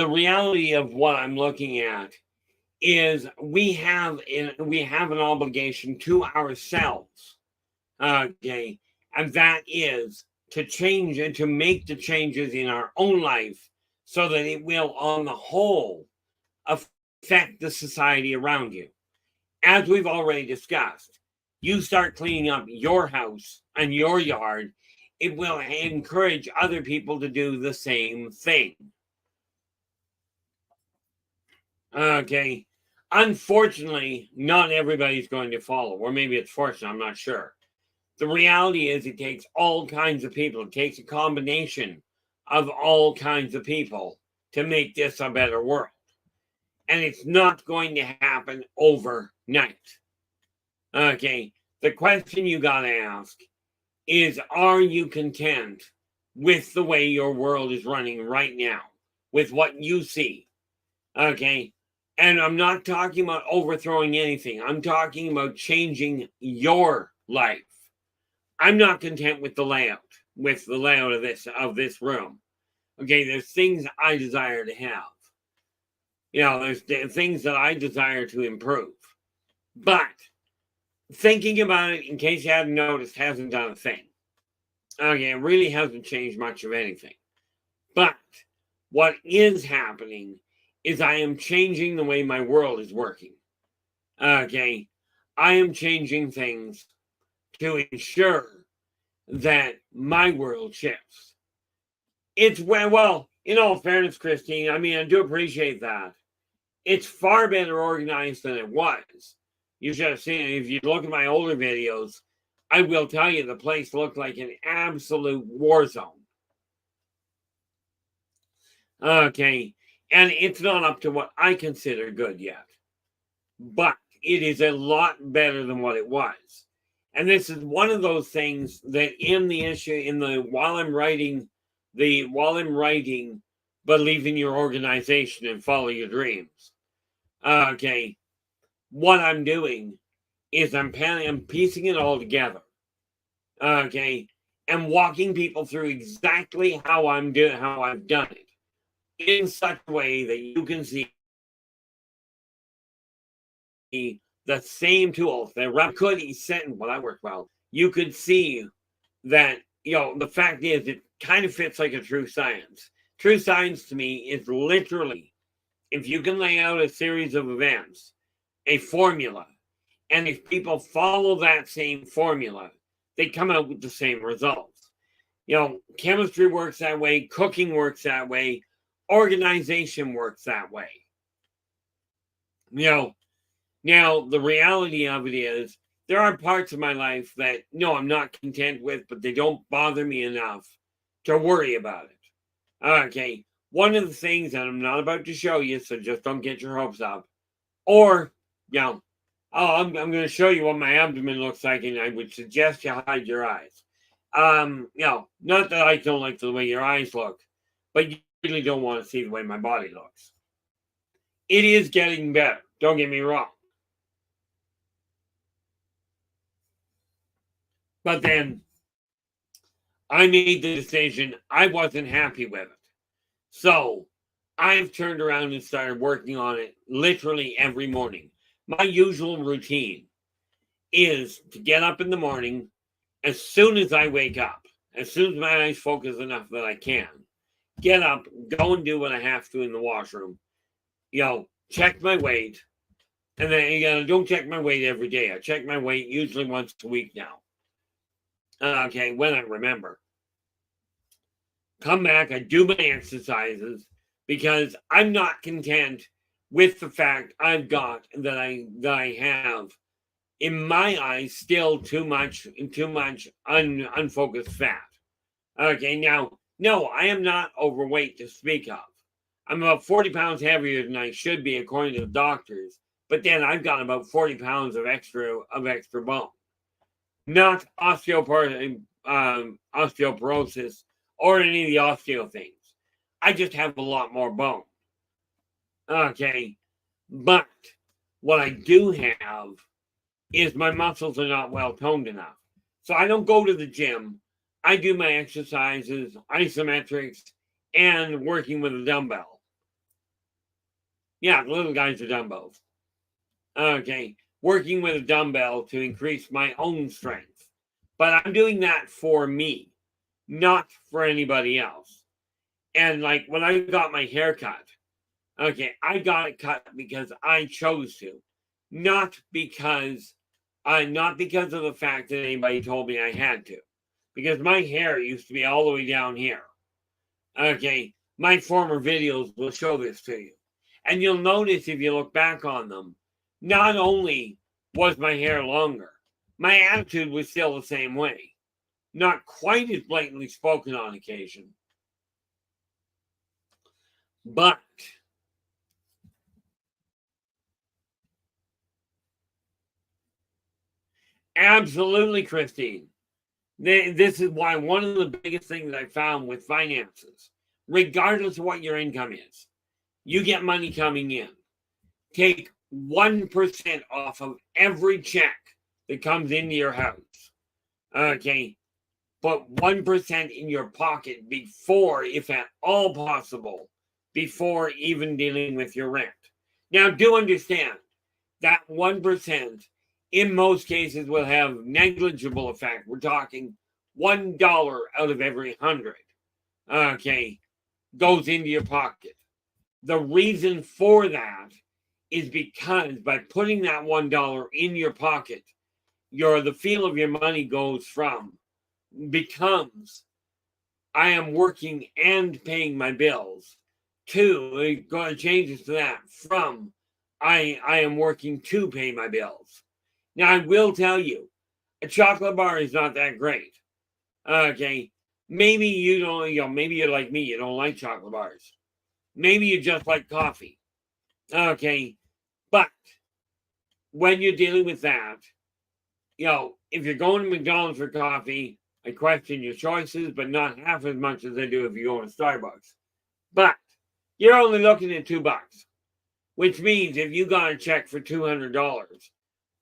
reality of what I'm looking at is we have an obligation to ourselves, okay, and that is to change and to make the changes in our own life so that it will, on the whole, affect the society around you. As we've already discussed, you start cleaning up your house and your yard, it will encourage other people to do the same thing. Okay. Unfortunately, not everybody's going to follow, or maybe it's fortunate, I'm not sure. The reality is it takes all kinds of people. It takes a combination of all kinds of people to make this a better world. And it's not going to happen overnight. Okay. The question you got to ask is, are you content with the way your world is running right now, with what you see? Okay. And I'm not talking about overthrowing anything. I'm talking about changing your life. I'm not content with the layout of this room. Okay, there's things I desire to have. There's things that I desire to improve. But thinking about it, in case you hadn't noticed, hasn't done a thing. Okay, it really hasn't changed much of anything. But what is happening is I am changing the way my world is working. Okay, I am changing things to ensure that my world shifts. It's well, in all fairness, Christine, I mean, I do appreciate that. It's far better organized than it was. You should have seen it. If you look at my older videos, I will tell you the place looked like an absolute war zone. Okay, and it's not up to what I consider good yet, but it is a lot better than what it was. And this is one of those things that while I'm writing, believe in your organization and follow your dreams. Okay, what I'm doing is I'm piecing it all together. Okay. And walking people through exactly how I've done it in such a way that you can see the same tools that could send. Well, that worked well. You could see that, the fact is, it kind of fits like a true science. True science to me is literally, if you can lay out a series of events, a formula, and if people follow that same formula, they come out with the same results. Chemistry works that way, cooking works that way, organization works that way. Now, the reality of it is, there are parts of my life that, no, I'm not content with, but they don't bother me enough to worry about it. Okay, one of the things that I'm not about to show you, so just don't get your hopes up, or, I'm going to show you what my abdomen looks like, and I would suggest you hide your eyes. Not that I don't like the way your eyes look, but you really don't want to see the way my body looks. It is getting better, don't get me wrong. But then I made the decision I wasn't happy with it. So I've turned around and started working on it literally every morning. My usual routine is to get up in the morning as soon as I wake up, as soon as my eyes focus enough that I can, get up, go and do what I have to in the washroom, check my weight, and then don't check my weight every day. I check my weight usually once a week now. Okay, when I remember. Come back, I do my exercises because I'm not content with the fact I've got that I have, in my eyes, still too much unfocused fat. Okay, now, no, I am not overweight to speak of. I'm about 40 pounds heavier than I should be according to the doctors, but then I've got about 40 pounds of extra bone. Not osteoporosis or any of the osteo things. I just have a lot more bone. Okay, but what I do have is my muscles are not well toned enough. So I don't go to the gym. I do my exercises, isometrics, and working with a dumbbell. Yeah, the little guys are dumbbells. Okay, working with a dumbbell to increase my own strength. But I'm doing that for me, not for anybody else. And like when I got my hair cut, okay, I got it cut because I chose to, not because of the fact that anybody told me I had to, because my hair used to be all the way down here. Okay, my former videos will show this to you, and you'll notice if you look back on them, not only was my hair longer, my attitude was still the same way. Not quite as blatantly spoken on occasion, but absolutely, Christine. This is why one of the biggest things I found with finances, regardless of what your income is, you get money coming in. Take 1% off of every check that comes into your house. Okay. Put 1% in your pocket before, if at all possible, before even dealing with your rent. Now, do understand that 1% in most cases will have negligible effect. We're talking $1 out of every 100, okay, goes into your pocket. The reason for that is because by putting that $1 in your pocket, the feel of your money becomes I am working and paying my bills, to it changes to that from I am working to pay my bills. Now I will tell you, a chocolate bar is not that great. Okay, maybe you don't, maybe you're like me, you don't like chocolate bars. Maybe you just like coffee. Okay, but when you're dealing with that, if you're going to McDonald's for coffee, I question your choices, but not half as much as I do if you go to Starbucks. But you're only looking at $2. which means if you got a check for $200,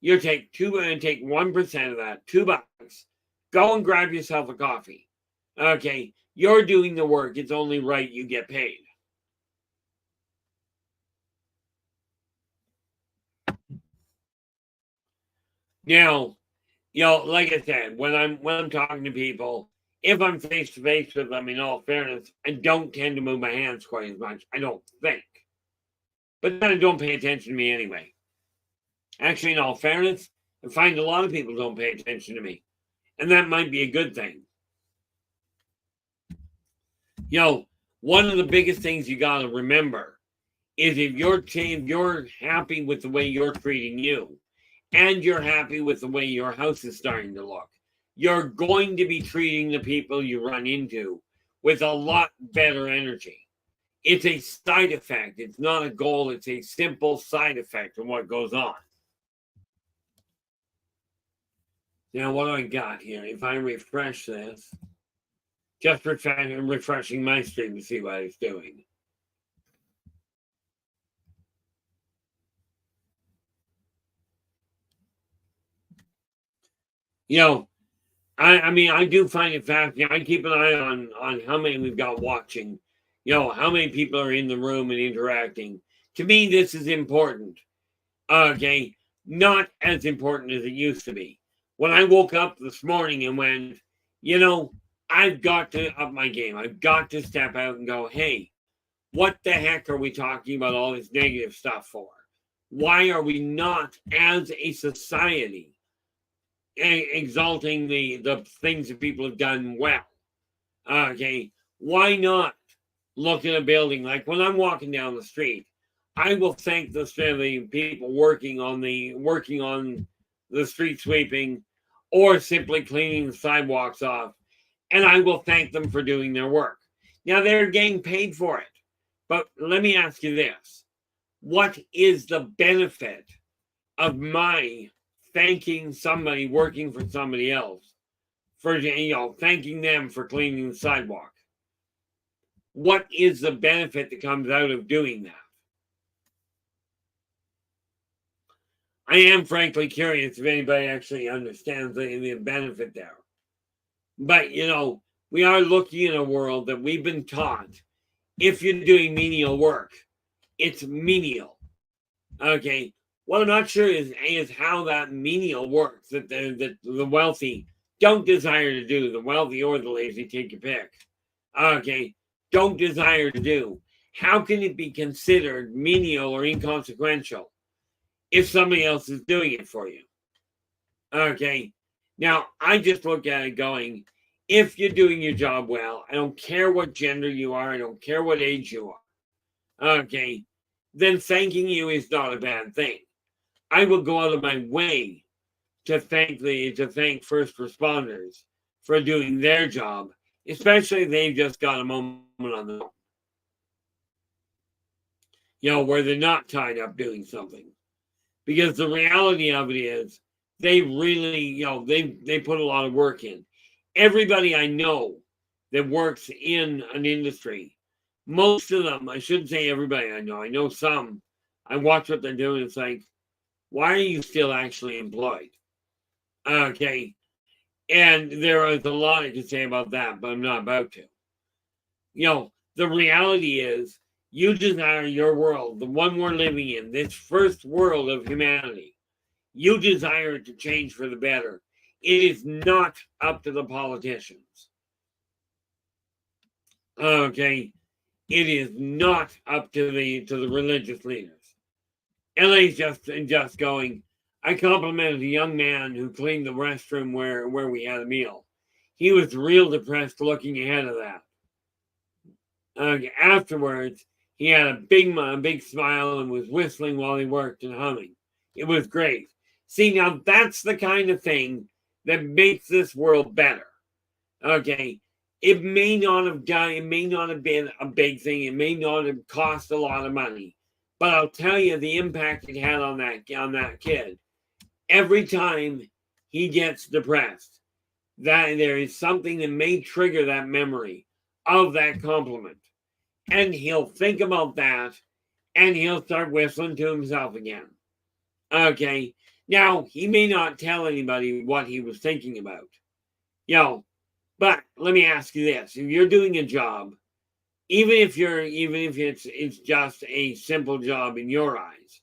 you take 1% of that, $2. Go and grab yourself a coffee. Okay, you're doing the work. It's only right you get paid. Now, like I said, when I'm talking to people, if I'm face to face with them, in all fairness, I don't tend to move my hands quite as much. I don't think, but then I don't pay attention to me anyway. Actually, in all fairness, I find a lot of people don't pay attention to me, and that might be a good thing. One of the biggest things you got to remember is if you're happy with the way you're treating you, and you're happy with the way your house is starting to look, you're going to be treating the people you run into with a lot better energy. It's a side effect. It's not a goal. It's a simple side effect of what goes on. Now, what do I got here? If I refresh this, just refreshing my stream to see what it's doing. I do find it fascinating. I keep an eye on how many we've got watching, how many people are in the room and interacting. To me, this is important. Okay, not as important as it used to be. When I woke up this morning and went, I've got to up my game. I've got to step out and go, hey, what the heck are we talking about all this negative stuff for? Why are we not, as a society, exalting the things that people have done well? Okay, why not look at a building? Like when I'm walking down the street, I will thank the people working on the street sweeping or simply cleaning the sidewalks off, and I will thank them for doing their work. Now they're getting paid for it, but let me ask you this: what is the benefit of my thanking somebody working for somebody else for thanking them for cleaning the sidewalk? What is the benefit that comes out of doing that? I am frankly curious if anybody actually understands the benefit there. But we are looking in a world that we've been taught, if you're doing menial work, it's menial. Okay, what I'm not sure is how that menial works that the wealthy don't desire to do. The wealthy or the lazy, take your pick. Okay, don't desire to do. How can it be considered menial or inconsequential if somebody else is doing it for you? Okay, now I just look at it going, if you're doing your job well, I don't care what gender you are, I don't care what age you are, okay, then thanking you is not a bad thing. I will go out of my way to thank first responders for doing their job, especially if they've just got a moment on the where they're not tied up doing something. Because the reality of it is they really, they put a lot of work in. Everybody I know that works in an industry, most of them, I shouldn't say everybody I know some, I watch what they're doing. It's like, why are you still actually employed? Okay. And there is a lot I can say about that, but I'm not about to. The reality is you desire your world, the one we're living in, this first world of humanity. You desire it to change for the better. It is not up to the politicians. Okay. It is not up to the religious leaders. LA's just going. I complimented a young man who cleaned the restroom where we had a meal. He was real depressed looking ahead of that. Afterwards, he had a big smile and was whistling while he worked and humming. It was great. See, now that's the kind of thing that makes this world better. Okay. It may not have been a big thing. It may not have cost a lot of money. But I'll tell you the impact it had on that kid. Every time he gets depressed, that there is something that may trigger that memory of that compliment. And he'll think about that, and he'll start whistling to himself again. Okay. Now, he may not tell anybody what he was thinking about. But let me ask you this. If you're doing a job, even if it's just a simple job in your eyes,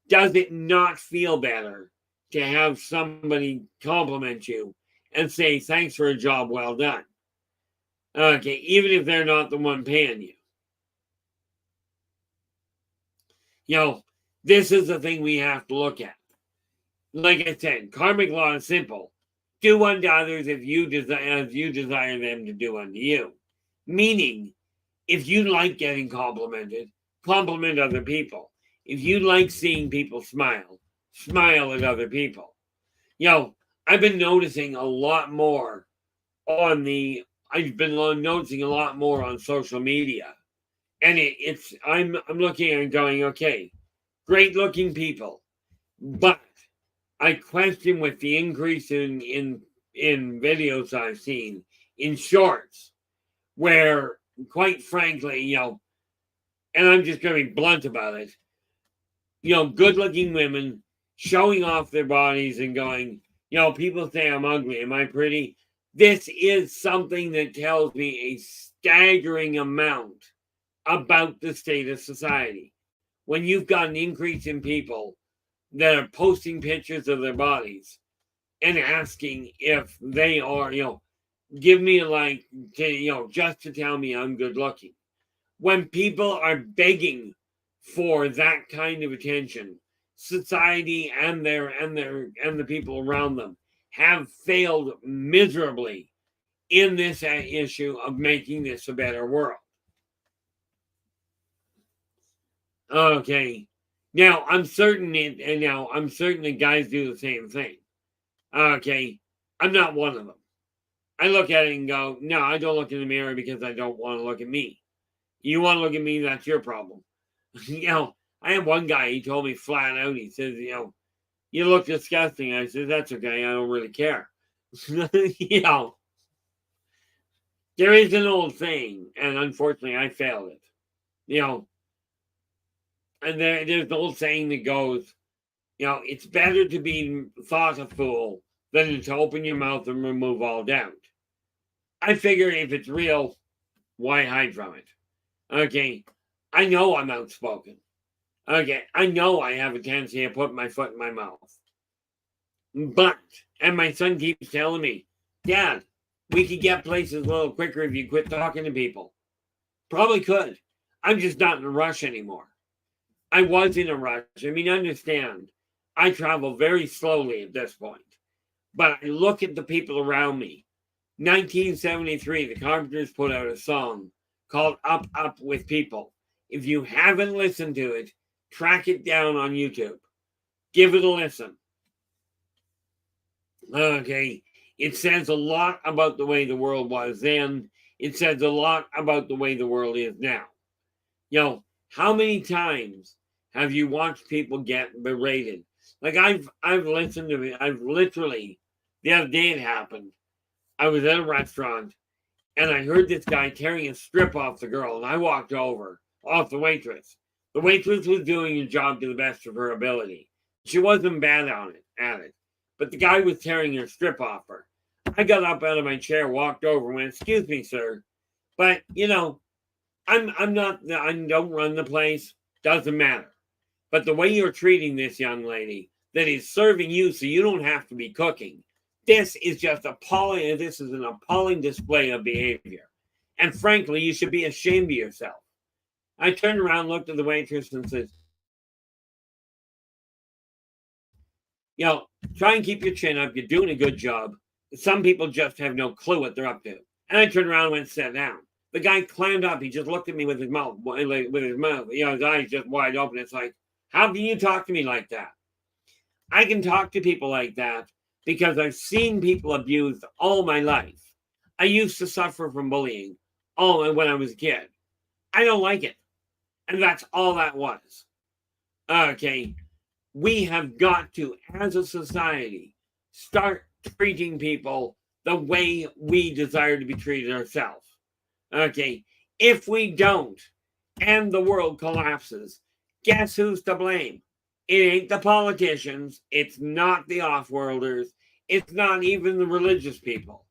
does it not feel better to have somebody compliment you and say, thanks for a job well done? Okay, even if they're not the one paying you. This is the thing we have to look at. Like I said, karmic law is simple. Do unto others as you desire them to do unto you. Meaning, if you like getting complimented, compliment other people. If you like seeing people smile, smile at other people. I've been noticing a lot more on social media. And I'm looking and going, okay, great looking people. But I question with the increase in videos I've seen in shorts, where quite frankly, and I'm just going to be blunt about it, good looking women showing off their bodies and going, people say I'm ugly. Am I pretty? This is something that tells me a staggering amount about the state of society. When you've got an increase in people that are posting pictures of their bodies and asking if they are, give me a like, just to tell me I'm good looking. When people are begging for that kind of attention, society and the people around them have failed miserably in this issue of making this a better world. Okay. Now I'm certain that guys do the same thing. Okay. I'm not one of them. I look at it and go, no, I don't look in the mirror because I don't want to look at me. You want to look at me, that's your problem. I had one guy, he told me flat out, he says, you look disgusting. I said, that's okay, I don't really care. There is an old saying, and unfortunately I failed it. And there's the old saying that goes, it's better to be thought a fool than to open your mouth and remove all doubt. I figure if it's real, why hide from it? Okay, I know I'm outspoken. Okay, I know I have a tendency to put my foot in my mouth. And my son keeps telling me, Dad, we could get places a little quicker if you quit talking to people. Probably could. I'm just not in a rush anymore. I was in a rush. I mean, understand, I travel very slowly at this point. But I look at the people around me. 1973, the Carpenters put out a song called Up, Up with People. If you haven't listened to it, track it down on YouTube. Give it a listen. Okay. It says a lot about the way the world was then. It says a lot about the way the world is now. How many times have you watched people get berated? Like I've listened to it. I've literally, the other day it happened. I was at a restaurant and I heard this guy tearing a strip off the girl, and I walked over, off the waitress. The waitress was doing her job to the best of her ability. She wasn't bad at it. But the guy was tearing her strip off her. I got up out of my chair, walked over, and went, excuse me, sir. But, I'm not, I don't run the place. Doesn't matter. But the way you're treating this young lady that is serving you so you don't have to be cooking, this is just appalling. This is an appalling display of behavior. And frankly, you should be ashamed of yourself. I turned around, looked at the waitress and said, try and keep your chin up. You're doing a good job. Some people just have no clue what they're up to. And I turned around and went and sat down. The guy climbed up. He just looked at me with his mouth, his eyes just wide open. It's like, how can you talk to me like that? I can talk to people like that because I've seen people abused all my life. I used to suffer from bullying when I was a kid. I don't like it. And that's all that was. Okay. We have got to, as a society, start treating people the way we desire to be treated ourselves. Okay. If we don't, and the world collapses, guess who's to blame? It ain't the politicians. It's not the off-worlders. It's not even the religious people.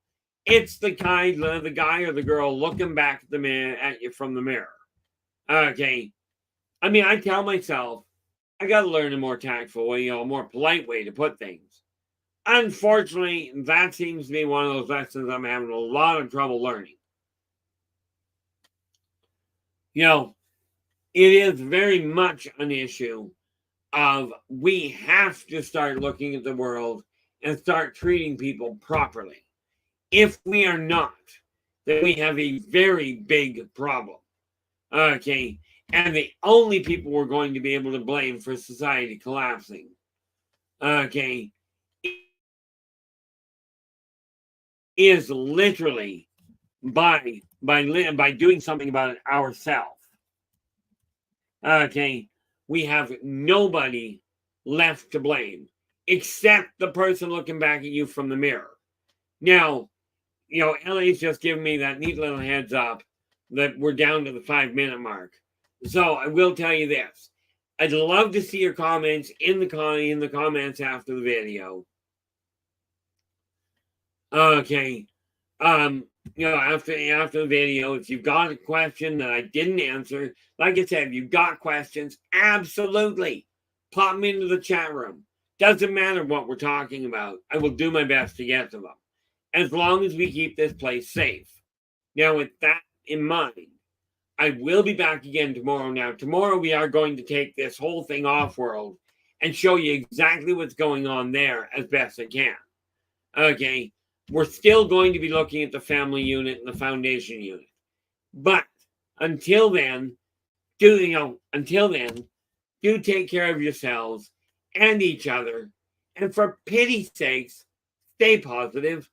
It's the guy or the girl looking back at you from the mirror. Okay. I mean, I tell myself, I got to learn a more tactful way, a more polite way to put things. Unfortunately, that seems to be one of those lessons I'm having a lot of trouble learning. It is very much an issue of we have to start looking at the world and start treating people properly. If we are not, then we have a very big problem. Okay. And the only people we're going to be able to blame for society collapsing, okay, is literally by doing something about it ourselves. Okay. We have nobody left to blame except the person looking back at you from the mirror. Now, LA's just given me that neat little heads up that we're down to the 5-minute mark. So I will tell you this. I'd love to see your comments in the comments after the video. Okay. After the video, if you've got a question that I didn't answer, like I said, if you've got questions, absolutely pop them into the chat room. Doesn't matter what we're talking about. I will do my best to get to them, as long as we keep this place safe. Now, with that in mind, I will be back again tomorrow. Now, tomorrow we are going to take this whole thing off-world and show you exactly what's going on there as best I can. Okay. We're still going to be looking at the family unit and the foundation unit. But until then, do take care of yourselves and each other. And for pity's sakes, stay positive.